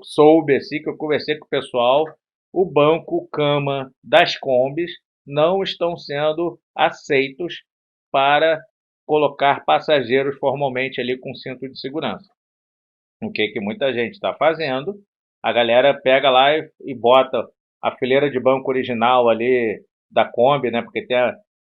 A: soube, assim, que eu conversei com o pessoal, o banco cama das Kombis não estão sendo aceitos para colocar passageiros formalmente ali com cinto de segurança. O que muita gente está fazendo? A galera pega lá e bota a fileira de banco original ali da Kombi, né? Porque tem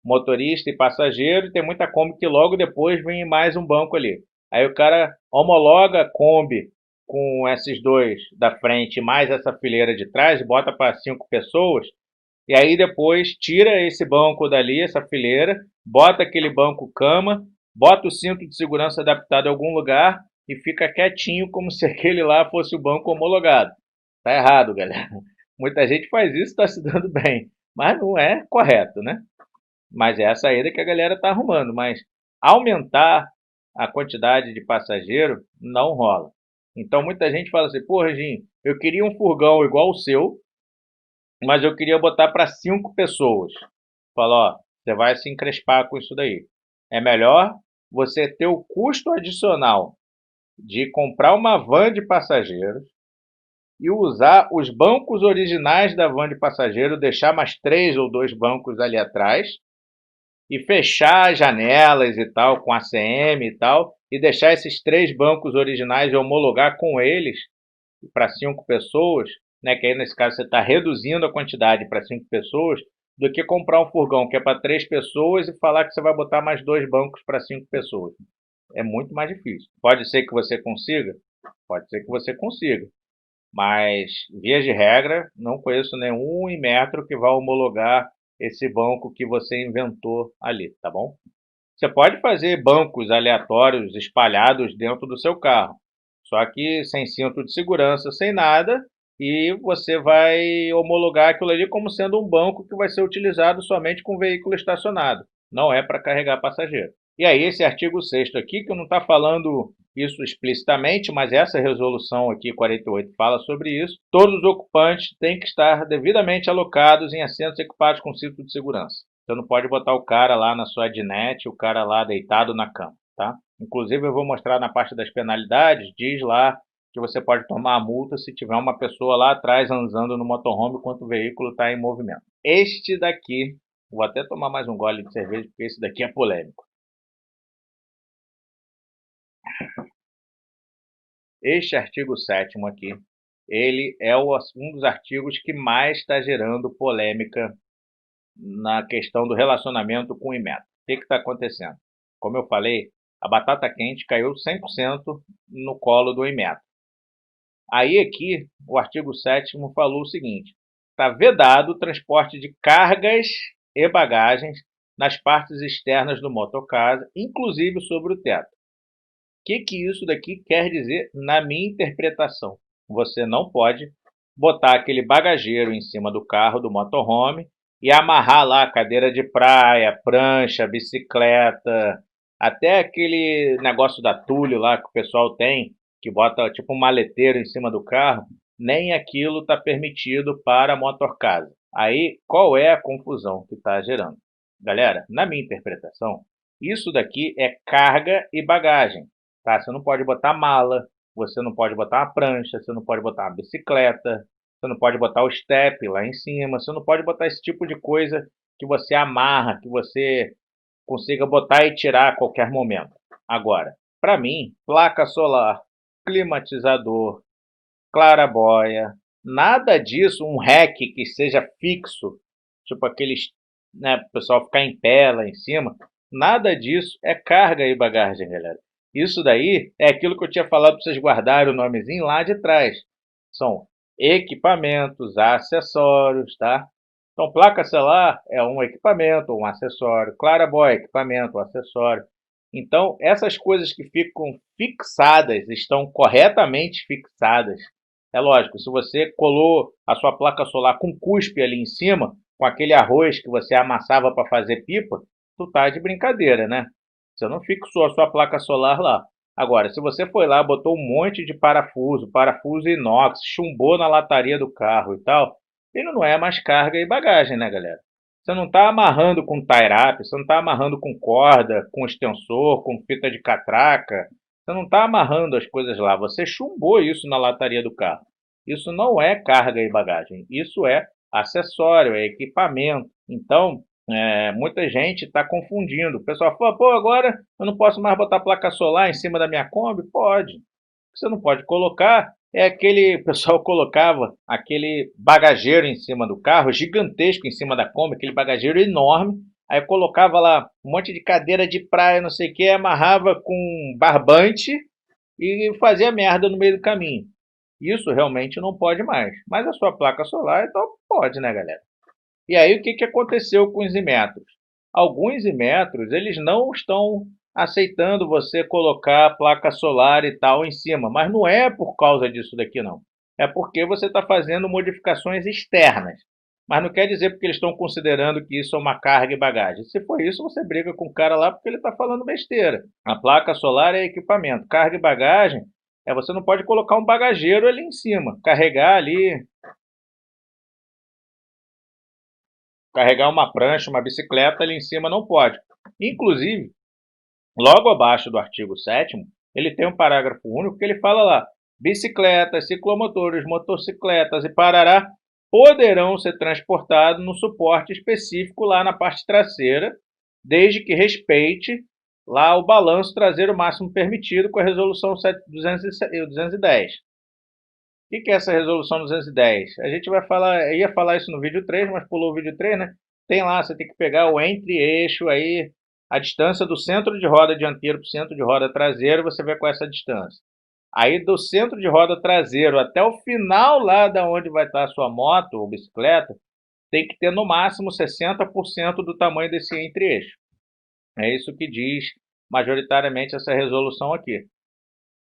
A: motorista e passageiro, e tem muita Kombi que logo depois vem mais um banco ali. Aí o cara homologa a Kombi com esses dois da frente, mais essa fileira de trás, bota para 5 pessoas, e aí depois tira esse banco dali, essa fileira, bota aquele banco cama, bota o cinto de segurança adaptado em algum lugar e fica quietinho como se aquele lá fosse o banco homologado. Tá errado, galera. Muita gente faz isso e está se dando bem, mas não é correto, né? Mas é a saída que a galera está arrumando. Mas aumentar a quantidade de passageiro não rola. Então muita gente fala assim, pô, Reginho, eu queria um furgão igual o seu, mas eu queria botar para 5 pessoas. Fala, ó, você vai se encrespar com isso daí. É melhor você ter o custo adicional de comprar uma van de passageiros e usar os bancos originais da van de passageiro, deixar mais 3 ou 2 bancos ali atrás e fechar as janelas e tal, com ACM e tal, e deixar esses 3 bancos originais e homologar com eles para 5 pessoas, né, que aí nesse caso você está reduzindo a quantidade para 5 pessoas, do que comprar um furgão que é para 3 pessoas e falar que você vai botar mais 2 bancos para 5 pessoas. É muito mais difícil. Pode ser que você consiga? Pode ser que você consiga. Mas, via de regra, não conheço nenhum Inmetro que vá homologar esse banco que você inventou ali, tá bom? Você pode fazer bancos aleatórios espalhados dentro do seu carro, só que sem cinto de segurança, sem nada, e você vai homologar aquilo ali como sendo um banco que vai ser utilizado somente com veículo estacionado, não é para carregar passageiro. E aí esse artigo 6º aqui, que não está falando isso explicitamente, mas essa resolução aqui, 48, fala sobre isso. Todos os ocupantes têm que estar devidamente alocados em assentos equipados com cinto de segurança. Você não pode botar o cara lá na sua dinette, o cara lá deitado na cama, tá? Inclusive eu vou mostrar na parte das penalidades, diz lá que você pode tomar a multa se tiver uma pessoa lá atrás andando no motorhome enquanto o veículo está em movimento. Este daqui, vou até tomar mais um gole de cerveja porque esse daqui é polêmico. Este artigo 7º aqui, ele é um dos artigos que mais está gerando polêmica na questão do relacionamento com o Inmetro. O que está acontecendo? Como eu falei, a batata quente caiu 100% no colo do Inmetro. Aí aqui, o artigo 7º falou o seguinte, está vedado o transporte de cargas e bagagens nas partes externas do motorcasa, inclusive sobre o teto. O que isso daqui quer dizer na minha interpretação? Você não pode botar aquele bagageiro em cima do carro, do motorhome, e amarrar lá a cadeira de praia, prancha, bicicleta, até aquele negócio da Tulio lá que o pessoal tem, que bota tipo um maleteiro em cima do carro, nem aquilo está permitido para a motorcasa. Aí, qual é a confusão que está gerando? Galera, na minha interpretação, isso daqui é carga e bagagem. Tá? Você não pode botar mala, você não pode botar uma prancha, você não pode botar uma bicicleta, você não pode botar o step lá em cima, você não pode botar esse tipo de coisa que você amarra, que você consiga botar e tirar a qualquer momento. Agora, para mim, placa solar, climatizador, clarabóia, nada disso, um rack que seja fixo, tipo aqueles, né, o pessoal ficar em pé lá em cima, nada disso é carga e bagagem, galera. Isso daí é aquilo que eu tinha falado para vocês guardarem o nomezinho lá de trás. São equipamentos, acessórios, tá? Então, placa celular é um equipamento, um acessório. Clarabóia, equipamento, um acessório. Então, essas coisas que ficam fixadas, estão corretamente fixadas. É lógico, se você colou a sua placa solar com cuspe ali em cima, com aquele arroz que você amassava para fazer pipa, tu tá de brincadeira, né? Você não fixou a sua placa solar lá. Agora, se você foi lá, botou um monte de parafuso inox, chumbou na lataria do carro e tal, ele não é mais carga e bagagem, né, galera? Você não está amarrando com tie-up, você não está amarrando com corda, com extensor, com fita de catraca. Você não está amarrando as coisas lá, você chumbou isso na lataria do carro. Isso não é carga e bagagem, isso é acessório, é equipamento. Então, muita gente está confundindo. O pessoal fala, pô, agora eu não posso mais botar placa solar em cima da minha Kombi? Pode. O que você não pode colocar é aquele, o pessoal colocava aquele bagageiro em cima do carro, gigantesco em cima da Kombi, aquele bagageiro enorme, aí colocava lá um monte de cadeira de praia, não sei o que, amarrava com barbante e fazia merda no meio do caminho. Isso realmente não pode mais. Mas a sua placa solar, então pode, né, galera? E aí o que, que aconteceu com os Inmetros? Alguns Inmetros, eles não estão aceitando você colocar a placa solar e tal em cima, mas não é por causa disso daqui não. É porque você está fazendo modificações externas. Mas não quer dizer porque eles estão considerando que isso é uma carga e bagagem. Se for isso, você briga com o cara lá porque ele está falando besteira. A placa solar é equipamento. Carga e bagagem é você não pode colocar um bagageiro ali em cima. Carregar uma prancha, uma bicicleta ali em cima não pode. Inclusive, logo abaixo do artigo 7º, ele tem um parágrafo único que ele fala lá: bicicletas, ciclomotores, motocicletas e parará poderão ser transportados no suporte específico lá na parte traseira, desde que respeite lá o balanço traseiro máximo permitido com a resolução 210. O que é essa resolução 210? A gente vai falar, ia falar isso no vídeo 3, mas pulou o vídeo 3, né? Tem lá, você tem que pegar o entre-eixo aí, a distância do centro de roda dianteiro para o centro de roda traseiro, você vê com essa distância. Aí do centro de roda traseiro até o final lá da onde vai estar a sua moto ou bicicleta, tem que ter no máximo 60% do tamanho desse entre-eixo. É isso que diz majoritariamente essa resolução aqui.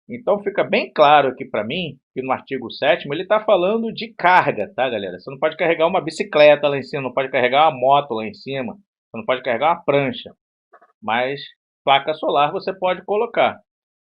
A: Então fica bem claro aqui para mim que no artigo 7º ele está falando de carga, tá, galera? Você não pode carregar uma bicicleta lá em cima, não pode carregar uma moto lá em cima, você não pode carregar uma prancha, mas placa solar você pode colocar.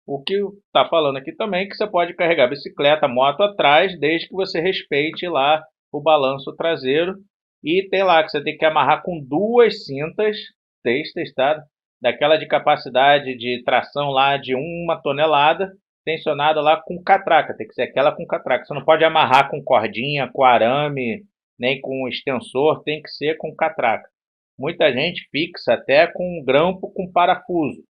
A: O que está falando aqui também é que você pode carregar bicicleta, moto atrás, desde que você respeite lá o balanço traseiro. E tem lá que você tem que amarrar com 2 cintas têxteis, tá? Daquela de capacidade de tração lá de 1 tonelada, tensionada lá com catraca, tem que ser aquela com catraca. Você não pode amarrar com cordinha, com arame, nem com extensor, tem que ser com catraca. Muita gente fixa até com um grampo com parafuso.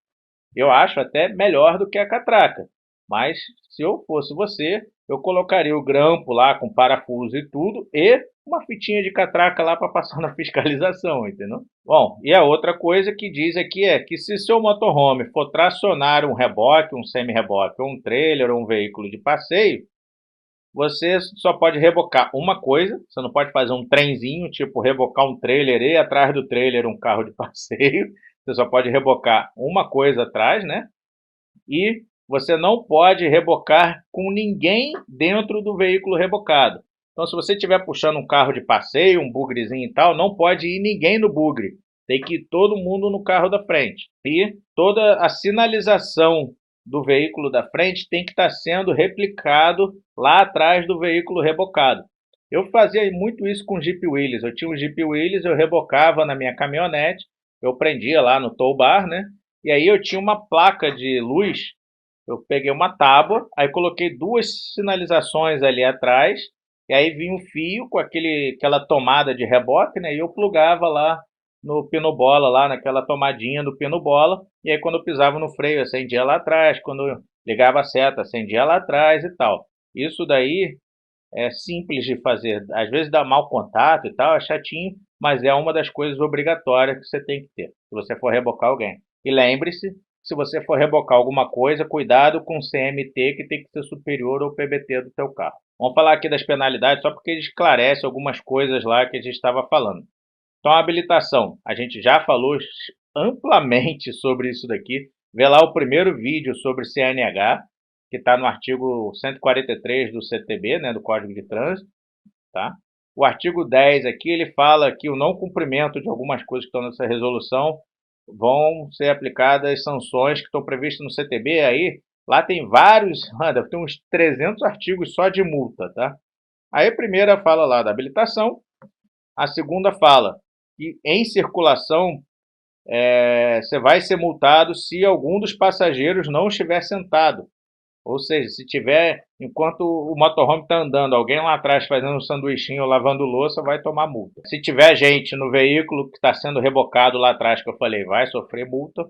A: Eu acho até melhor do que a catraca. Mas se eu fosse você, eu colocaria o grampo lá com parafuso e tudo e uma fitinha de catraca lá para passar na fiscalização, entendeu? Bom, e a outra coisa que diz aqui é que se seu motorhome for tracionar um reboque, um semi-reboque, ou um trailer ou um veículo de passeio, você só pode rebocar uma coisa, você não pode fazer um trenzinho, tipo rebocar um trailer e atrás do trailer um carro de passeio. Você só pode rebocar uma coisa atrás, né? E você não pode rebocar com ninguém dentro do veículo rebocado. Então, se você estiver puxando um carro de passeio, um bugrezinho e tal, não pode ir ninguém no bugre. Tem que ir todo mundo no carro da frente. E toda a sinalização do veículo da frente tem que estar sendo replicado lá atrás do veículo rebocado. Eu fazia muito isso com Jeep Willys. Eu tinha um Jeep Willys, eu rebocava na minha caminhonete, eu prendia lá no tow bar, né? E aí eu tinha uma placa de luz, eu peguei uma tábua, aí coloquei 2 sinalizações ali atrás, e aí vinha um fio com aquela tomada de reboque, né? E eu plugava lá no pino-bola, lá naquela tomadinha do pino-bola, e aí quando eu pisava no freio, acendia lá atrás, quando eu ligava a seta, acendia lá atrás e tal. Isso daí é simples de fazer, às vezes dá mau contato e tal, é chatinho, mas é uma das coisas obrigatórias que você tem que ter, se você for rebocar alguém. E lembre-se, se você for rebocar alguma coisa, cuidado com o CMT que tem que ser superior ao PBT do teu carro. Vamos falar aqui das penalidades, só porque ele esclarece algumas coisas lá que a gente estava falando. Então, a habilitação, a gente já falou amplamente sobre isso daqui. Vê lá o primeiro vídeo sobre CNH, que está no artigo 143 do CTB, né, do Código de Trânsito. Tá? O artigo 10 aqui, ele fala que o não cumprimento de algumas coisas que estão nessa resolução vão ser aplicadas sanções que estão previstas no CTB. Aí, lá tem vários, deve ter uns 300 artigos só de multa. Tá? Aí a primeira fala lá da habilitação, a segunda fala que em circulação você vai ser multado se algum dos passageiros não estiver sentado. Ou seja, se tiver, enquanto o motorhome está andando, alguém lá atrás fazendo um sanduichinho ou lavando louça, vai tomar multa. Se tiver gente no veículo que está sendo rebocado lá atrás, que eu falei, vai sofrer multa.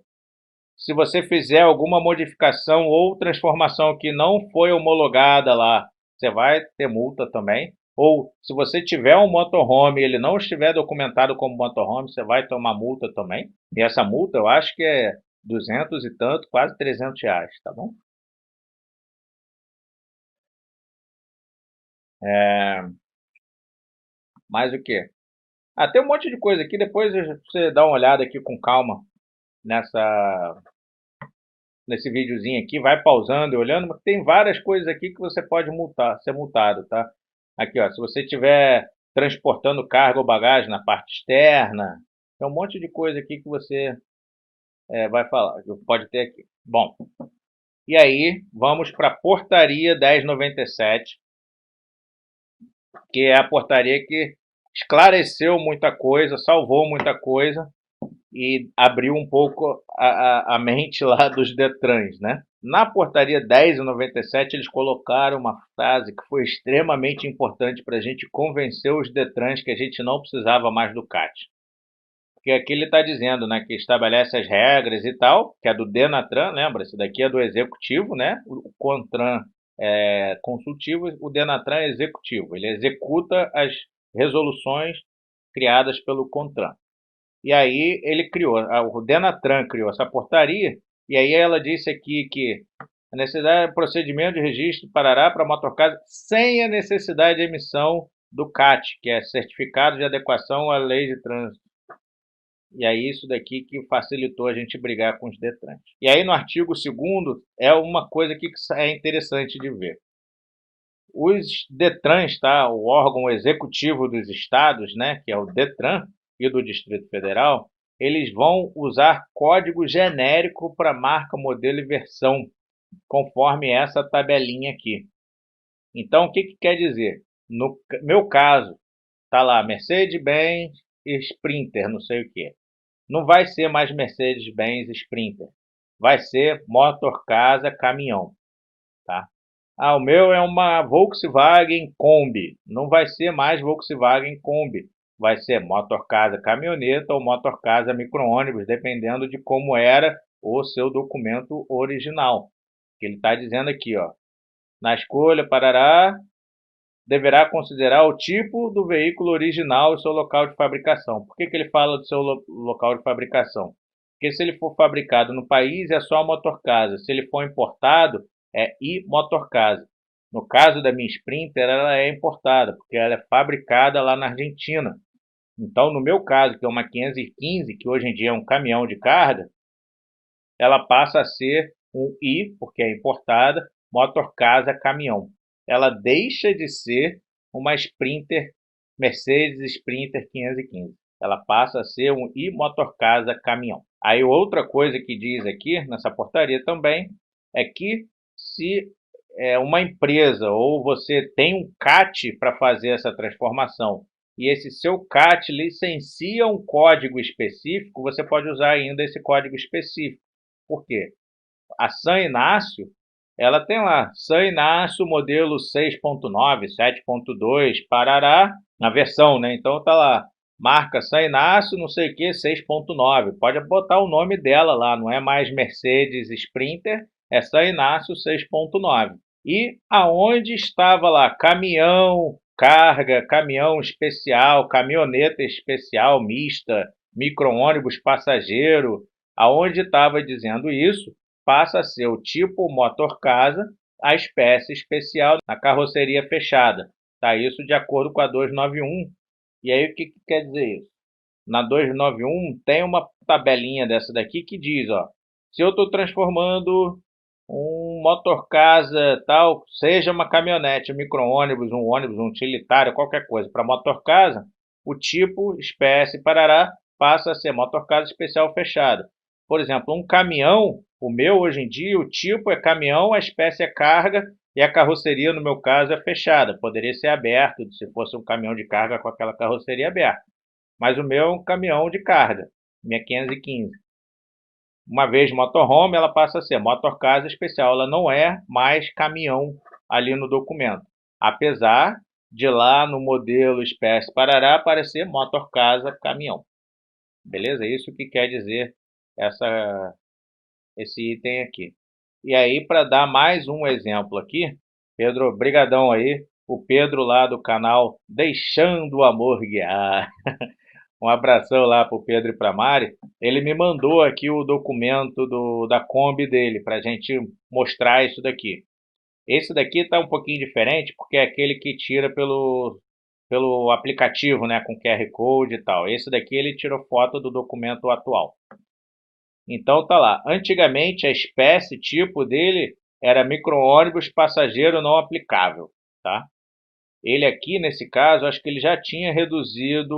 A: Se você fizer alguma modificação ou transformação que não foi homologada lá, você vai ter multa também. Ou se você tiver um motorhome e ele não estiver documentado como motorhome, você vai tomar multa também. E essa multa eu acho que é 200 e tanto, quase R$ 300, tá bom? Mais o quê? Tem um monte de coisa aqui, depois você dá uma olhada aqui com calma nesse videozinho aqui, vai pausando e olhando, mas tem várias coisas aqui que você pode ser multado, tá? Aqui, ó, se você estiver transportando carga ou bagagem na parte externa, tem um monte de coisa aqui que você vai falar, que pode ter aqui. Bom, e aí vamos para a portaria 1097, que é a portaria que esclareceu muita coisa, salvou muita coisa e abriu um pouco a mente lá dos Detrans, né? Na portaria 1097 eles colocaram uma frase que foi extremamente importante para a gente convencer os Detrans que a gente não precisava mais do CAT. Porque aqui ele está dizendo, né, que estabelece as regras e tal, que é do Denatran, lembra? Esse daqui é do executivo, né? O CONTRAN é consultivo, o Denatran é executivo. Ele executa as resoluções criadas pelo CONTRAN. E aí ele criou, o Denatran criou essa portaria, e aí ela disse aqui que a necessidade de procedimento de registro parará para motorcasa sem a necessidade de emissão do CAT, que é Certificado de Adequação à Lei de Trânsito. E aí isso daqui que facilitou a gente brigar com os Detrans. E aí no artigo 2º é uma coisa aqui que é interessante de ver. Os Detrans, tá? O órgão executivo dos estados, né, que é o Detran e do Distrito Federal, eles vão usar código genérico para marca, modelo e versão, conforme essa tabelinha aqui. Então, o que, que quer dizer? No meu caso, tá lá Mercedes-Benz Sprinter, não sei o que. Não vai ser mais Mercedes-Benz Sprinter. Vai ser Motor Casa Caminhão, tá? O meu é uma Volkswagen Kombi. Não vai ser mais Volkswagen Kombi. Vai ser Motor Casa Caminhoneta ou Motor Casa Micro-ônibus, dependendo de como era o seu documento original. Que ele está dizendo aqui, ó. Na escolha, parará, deverá considerar o tipo do veículo original e seu local de fabricação. Por que, que ele fala do seu local de fabricação? Porque se ele for fabricado no país, é só Motor Casa. Se ele for importado, é Motor Casa. No caso da minha Sprinter, ela é importada, porque ela é fabricada lá na Argentina. Então, no meu caso, que é uma 515, que hoje em dia é um caminhão de carga, ela passa a ser um porque é importada, Motor Casa Caminhão. Ela deixa de ser uma Sprinter, Mercedes Sprinter 515. Ela passa a ser um Motor Casa Caminhão. Aí outra coisa que diz aqui nessa portaria também é que se uma empresa ou você tem um CAT para fazer essa transformação e esse seu CAT licencia um código específico, você pode usar ainda esse código específico. Por quê? A San Inácio, ela tem lá, San Inácio modelo 6.9, 7.2, parará, na versão, né? Então tá lá, marca San Inácio, não sei o que, 6.9. Pode botar o nome dela lá, não é mais Mercedes Sprinter, é San Inácio 6.9. E aonde estava lá, caminhão, carga, caminhão especial, caminhoneta especial, mista, micro-ônibus passageiro, aonde estava dizendo isso, passa a ser o tipo motor casa, a espécie especial na carroceria fechada. Tá isso de acordo com a 291. E aí o que, que quer dizer isso? Na 291 tem uma tabelinha dessa daqui que diz, ó, se eu estou transformando um motor casa tal, seja uma caminhonete, um micro-ônibus, um utilitário, qualquer coisa, para motor casa, o tipo, espécie, parará, passa a ser motor casa especial fechada. Por exemplo, um caminhão, o meu hoje em dia, o tipo é caminhão, a espécie é carga e a carroceria, no meu caso, é fechada. Poderia ser aberto, se fosse um caminhão de carga com aquela carroceria aberta. Mas o meu é um caminhão de carga, minha 515. Uma vez motorhome, ela passa a ser motor casa especial. Ela não é mais caminhão ali no documento. Apesar de lá no modelo espécie parará aparecer motor casa caminhão. Beleza? Isso que quer dizer esse item aqui. E aí, para dar mais um exemplo aqui, Pedro, brigadão aí, o Pedro lá do canal Deixando o Amor Guiar. Um abração lá para o Pedro e para a Mari. Ele me mandou aqui o documento da Kombi dele, para a gente mostrar isso daqui. Esse daqui está um pouquinho diferente, porque é aquele que tira pelo pelo aplicativo, né, com QR Code e tal. Esse daqui ele tirou foto do documento atual. Então tá lá. Antigamente a espécie tipo dele era micro-ônibus passageiro não aplicável, tá? Ele aqui, nesse caso, acho que ele já tinha reduzido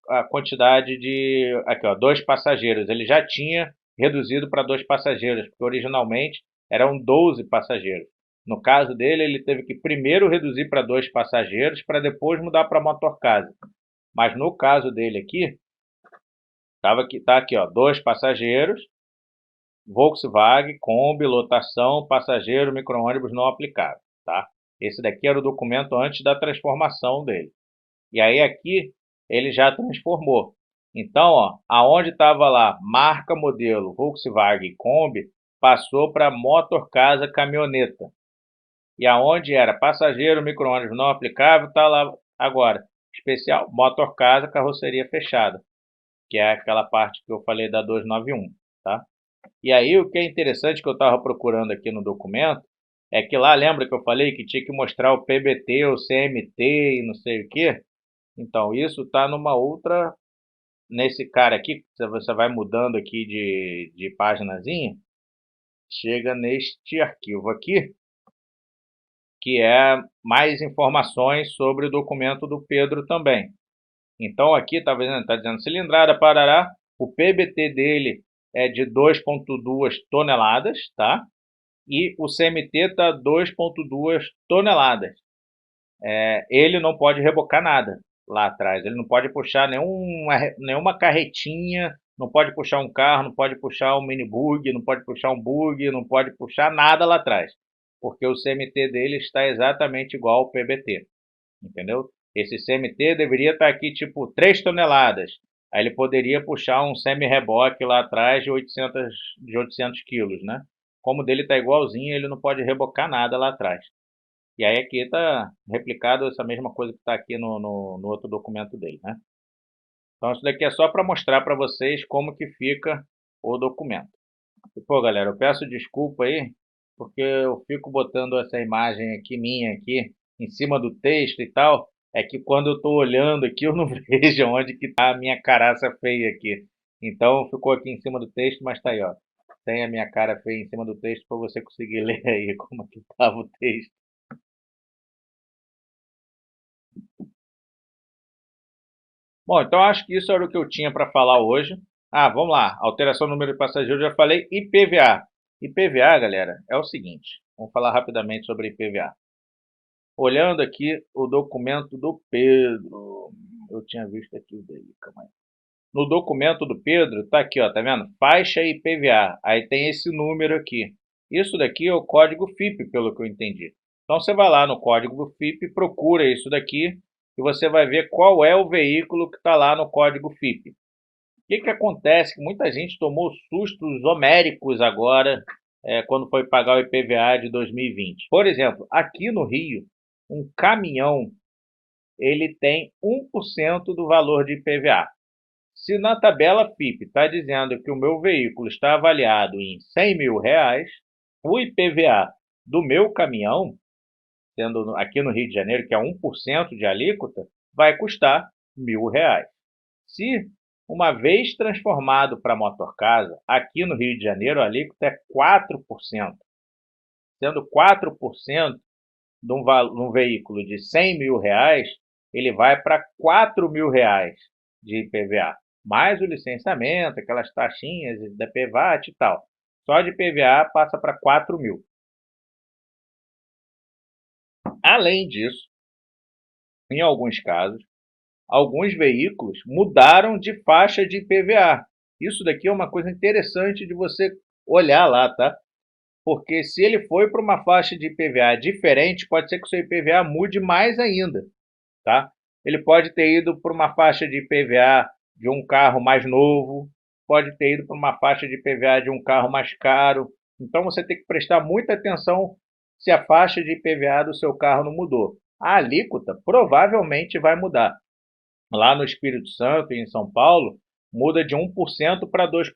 A: a quantidade de... Aqui, ó, 2 passageiros. Ele já tinha reduzido para 2 passageiros, porque originalmente eram 12 passageiros. No caso dele, ele teve que primeiro reduzir para 2 passageiros, para depois mudar para motorcasa. Mas no caso dele aqui, tá aqui, ó, 2 passageiros, Volkswagen, Kombi, lotação, passageiro, micro-ônibus não aplicável, tá? Esse daqui era o documento antes da transformação dele. E aí aqui ele já transformou. Então, ó, aonde estava lá marca, modelo, Volkswagen, Kombi, passou para motor, casa, caminhoneta. E aonde era passageiro, micro-ônibus não aplicável, está lá agora. Especial, motor, casa, carroceria fechada. Que é aquela parte que eu falei da 291, tá? E aí o que é interessante que eu estava procurando aqui no documento é que lá, lembra que eu falei que tinha que mostrar o PBT, o CMT e não sei o que? Então, isso está numa outra, nesse cara aqui, você vai mudando aqui de paginazinha, chega neste arquivo aqui, que é mais informações sobre o documento do Pedro também. Então, aqui está dizendo cilindrada, parará, o PBT dele é de 2,2 toneladas, tá? E o CMT está 2,2 toneladas. Ele não pode rebocar nada lá atrás. Ele não pode puxar nenhuma carretinha, não pode puxar um carro, não pode puxar um mini bug, não pode puxar um bug, não pode puxar nada lá atrás. Porque o CMT dele está exatamente igual ao PBT. Entendeu? Esse CMT deveria estar aqui tipo 3 toneladas. Aí ele poderia puxar um semi-reboque lá atrás de 800 quilos, né? Como o dele está igualzinho, ele não pode rebocar nada lá atrás. E aí aqui está replicado essa mesma coisa que está aqui no outro documento dele, né? Então isso daqui é só para mostrar para vocês como que fica o documento. E, pô, galera, eu peço desculpa aí, porque eu fico botando essa imagem aqui minha aqui em cima do texto e tal. É que quando eu estou olhando aqui eu não vejo onde que está a minha caraça feia aqui. Então ficou aqui em cima do texto, mas tá aí, ó. Tem a minha cara feia em cima do texto para você conseguir ler aí como é que estava o texto. Bom, então acho que isso era o que eu tinha para falar hoje. Ah, vamos lá. Alteração do número de passageiros, eu já falei. IPVA. IPVA, galera, é o seguinte. Vamos falar rapidamente sobre IPVA. Olhando aqui o documento do Pedro. Eu tinha visto aqui o dele, calma aí. No documento do Pedro, tá aqui, ó, tá vendo? Faixa IPVA. Aí tem esse número aqui. Isso daqui é o código FIPE, pelo que eu entendi. Então você vai lá no código do FIPE, procura isso daqui e você vai ver qual é o veículo que está lá no código FIPE. O que acontece? Que muita gente tomou sustos homéricos agora, quando foi pagar o IPVA de 2020. Por exemplo, aqui no Rio, um caminhão ele tem 1% do valor de IPVA. Se na tabela FIPE está dizendo que o meu veículo está avaliado em R$ 100.000, o IPVA do meu caminhão, sendo aqui no Rio de Janeiro, que é 1% de alíquota, vai custar R$ 1.000. Se uma vez transformado para motorcasa, aqui no Rio de Janeiro a alíquota é 4%. Sendo 4% de um veículo de R$ 100.000, ele vai para R$ 4.000 de IPVA. Mais o licenciamento, aquelas taxinhas da PVAT e tal. Só de IPVA passa para 4.000. Além disso, em alguns casos, alguns veículos mudaram de faixa de IPVA. Isso daqui é uma coisa interessante de você olhar lá, tá? Porque se ele foi para uma faixa de IPVA diferente, pode ser que o seu IPVA mude mais ainda, tá? Ele pode ter ido para uma faixa de IPVA de um carro mais novo, pode ter ido para uma faixa de IPVA de um carro mais caro. Então você tem que prestar muita atenção se a faixa de IPVA do seu carro não mudou. A alíquota provavelmente vai mudar. Lá no Espírito Santo e em São Paulo, muda de 1% para 2%.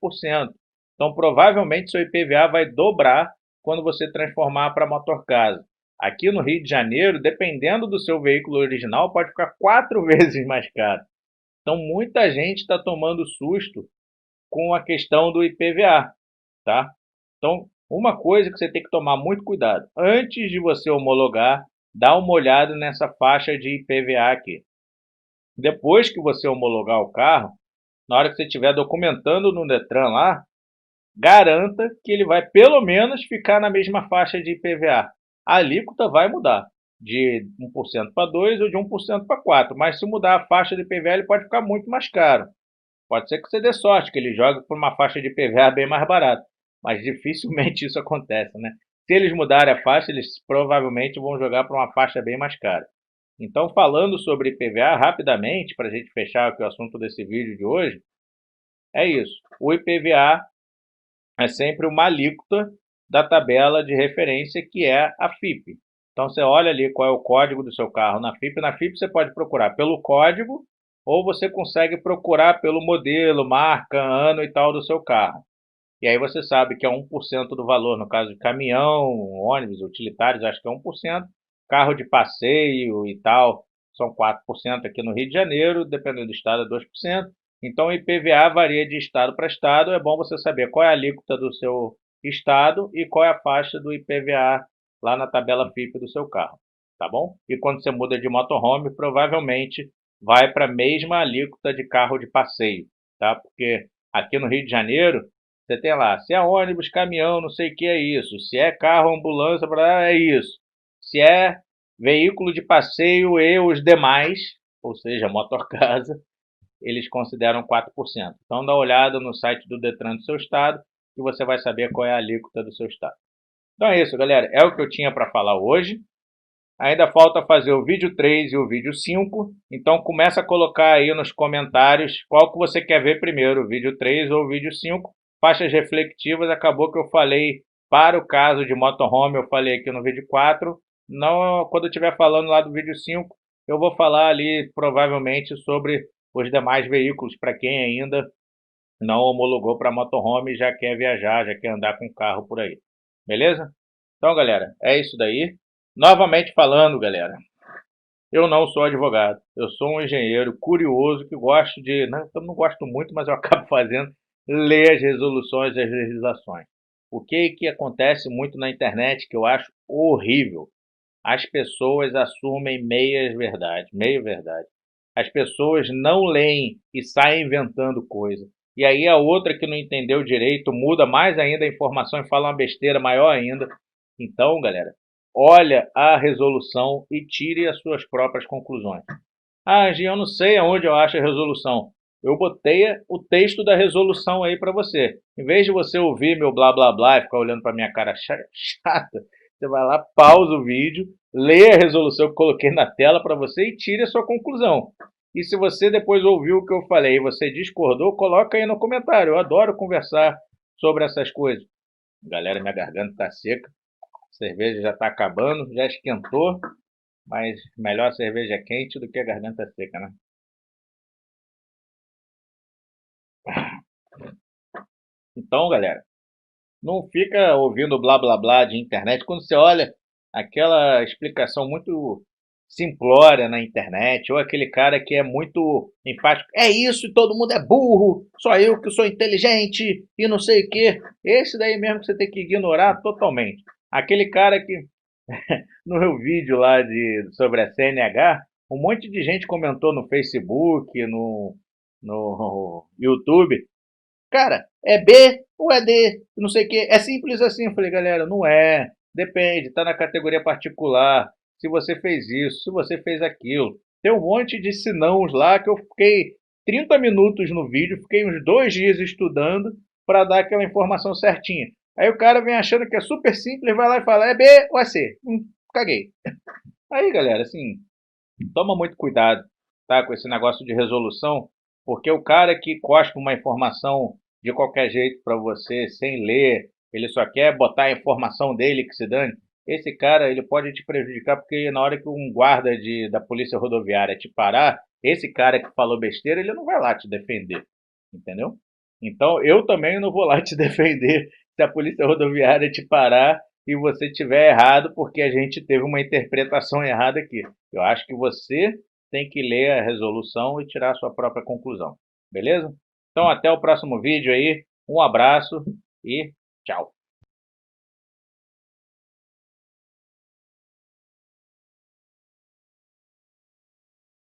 A: Então provavelmente seu IPVA vai dobrar quando você transformar para motorcasa. Aqui no Rio de Janeiro, dependendo do seu veículo original, pode ficar 4 vezes mais caro. Então, muita gente está tomando susto com a questão do IPVA, tá? Então, uma coisa que você tem que tomar muito cuidado, antes de você homologar, dá uma olhada nessa faixa de IPVA aqui. Depois que você homologar o carro, na hora que você estiver documentando no Detran lá, garanta que ele vai pelo menos ficar na mesma faixa de IPVA. A alíquota vai mudar de 1% para 2% ou de 1% para 4%, mas se mudar a faixa de IPVA ele pode ficar muito mais caro. Pode ser que você dê sorte, que ele jogue por uma faixa de IPVA bem mais barata, mas dificilmente isso acontece, né? Se eles mudarem a faixa, eles provavelmente vão jogar para uma faixa bem mais cara. Então, falando sobre IPVA rapidamente, para a gente fechar aqui o assunto desse vídeo de hoje, é isso. O IPVA é sempre uma alíquota da tabela de referência que é a FIP. Então você olha ali qual é o código do seu carro na FIP. Na FIP você pode procurar pelo código ou você consegue procurar pelo modelo, marca, ano e tal do seu carro. E aí você sabe que é 1% do valor, no caso de caminhão, ônibus, utilitários, acho que é 1%. Carro de passeio e tal, são 4% aqui no Rio de Janeiro, dependendo do estado é 2%. Então o IPVA varia de estado para estado, é bom você saber qual é a alíquota do seu estado e qual é a faixa do IPVA lá na tabela FIP do seu carro, tá bom? E quando você muda de motorhome, provavelmente vai para a mesma alíquota de carro de passeio, tá? Porque aqui no Rio de Janeiro, você tem lá, se é ônibus, caminhão, não sei o que é isso. Se é carro, ambulância, é isso. Se é veículo de passeio e os demais, ou seja, motorcasa, eles consideram 4%. Então dá uma olhada no site do Detran do seu estado e você vai saber qual é a alíquota do seu estado. Então é isso, galera. É o que eu tinha para falar hoje. Ainda falta fazer o vídeo 3 e o vídeo 5. Então começa a colocar aí nos comentários qual que você quer ver primeiro, o vídeo 3 ou o vídeo 5. Faixas reflectivas, acabou que eu falei para o caso de motorhome, eu falei aqui no vídeo 4. Não, quando eu estiver falando lá do vídeo 5, eu vou falar ali provavelmente sobre os demais veículos, para quem ainda não homologou para motorhome e já quer viajar, já quer andar com carro por aí. Beleza? Então, galera, é isso daí. Novamente falando, galera, eu não sou advogado. Eu sou um engenheiro curioso que gosto de... Não, eu não gosto muito, mas eu acabo fazendo ler as resoluções e as legislações. O que acontece muito na internet que eu acho horrível? As pessoas assumem meias verdades, meio verdade. As pessoas não leem e saem inventando coisa. E aí a outra que não entendeu direito muda mais ainda a informação e fala uma besteira maior ainda. Então, galera, olha a resolução e tire as suas próprias conclusões. Ah, Gi, eu não sei aonde eu acho a resolução. Eu botei o texto da resolução aí para você. Em vez de você ouvir meu blá blá blá e ficar olhando para minha cara chata, você vai lá, pausa o vídeo, lê a resolução que eu coloquei na tela para você e tire a sua conclusão. E se você depois ouviu o que eu falei e você discordou, coloca aí no comentário. Eu adoro conversar sobre essas coisas. Galera, minha garganta está seca. A cerveja já está acabando, já esquentou. Mas melhor a cerveja quente do que a garganta seca, né? Então, galera, não fica ouvindo blá blá blá de internet. Quando você olha aquela explicação muito simplória na internet, ou aquele cara que é muito enfático, é isso e todo mundo é burro, só eu que sou inteligente e não sei o quê. Esse daí mesmo que você tem que ignorar totalmente. Aquele cara que no meu vídeo lá sobre a CNH, um monte de gente comentou no Facebook, no YouTube. Cara, é B ou é D? Não sei o que. É simples assim. Eu falei, galera, não é. Depende, tá na categoria particular. Se você fez isso, se você fez aquilo. Tem um monte de sinãos lá que eu fiquei 30 minutos no vídeo, fiquei uns 2 dias estudando para dar aquela informação certinha. Aí o cara vem achando que é super simples, vai lá e fala, é B ou é C? Caguei. Aí, galera, assim, toma muito cuidado, tá, com esse negócio de resolução, porque o cara que cospe uma informação de qualquer jeito para você, sem ler, ele só quer botar a informação dele que se dane, esse cara, ele pode te prejudicar, porque na hora que um guarda da polícia rodoviária te parar, esse cara que falou besteira, ele não vai lá te defender, entendeu? Então, eu também não vou lá te defender se a polícia rodoviária te parar e você tiver errado porque a gente teve uma interpretação errada aqui. Eu acho que você tem que ler a resolução e tirar a sua própria conclusão. Beleza? Então até o próximo vídeo aí. Um abraço e tchau!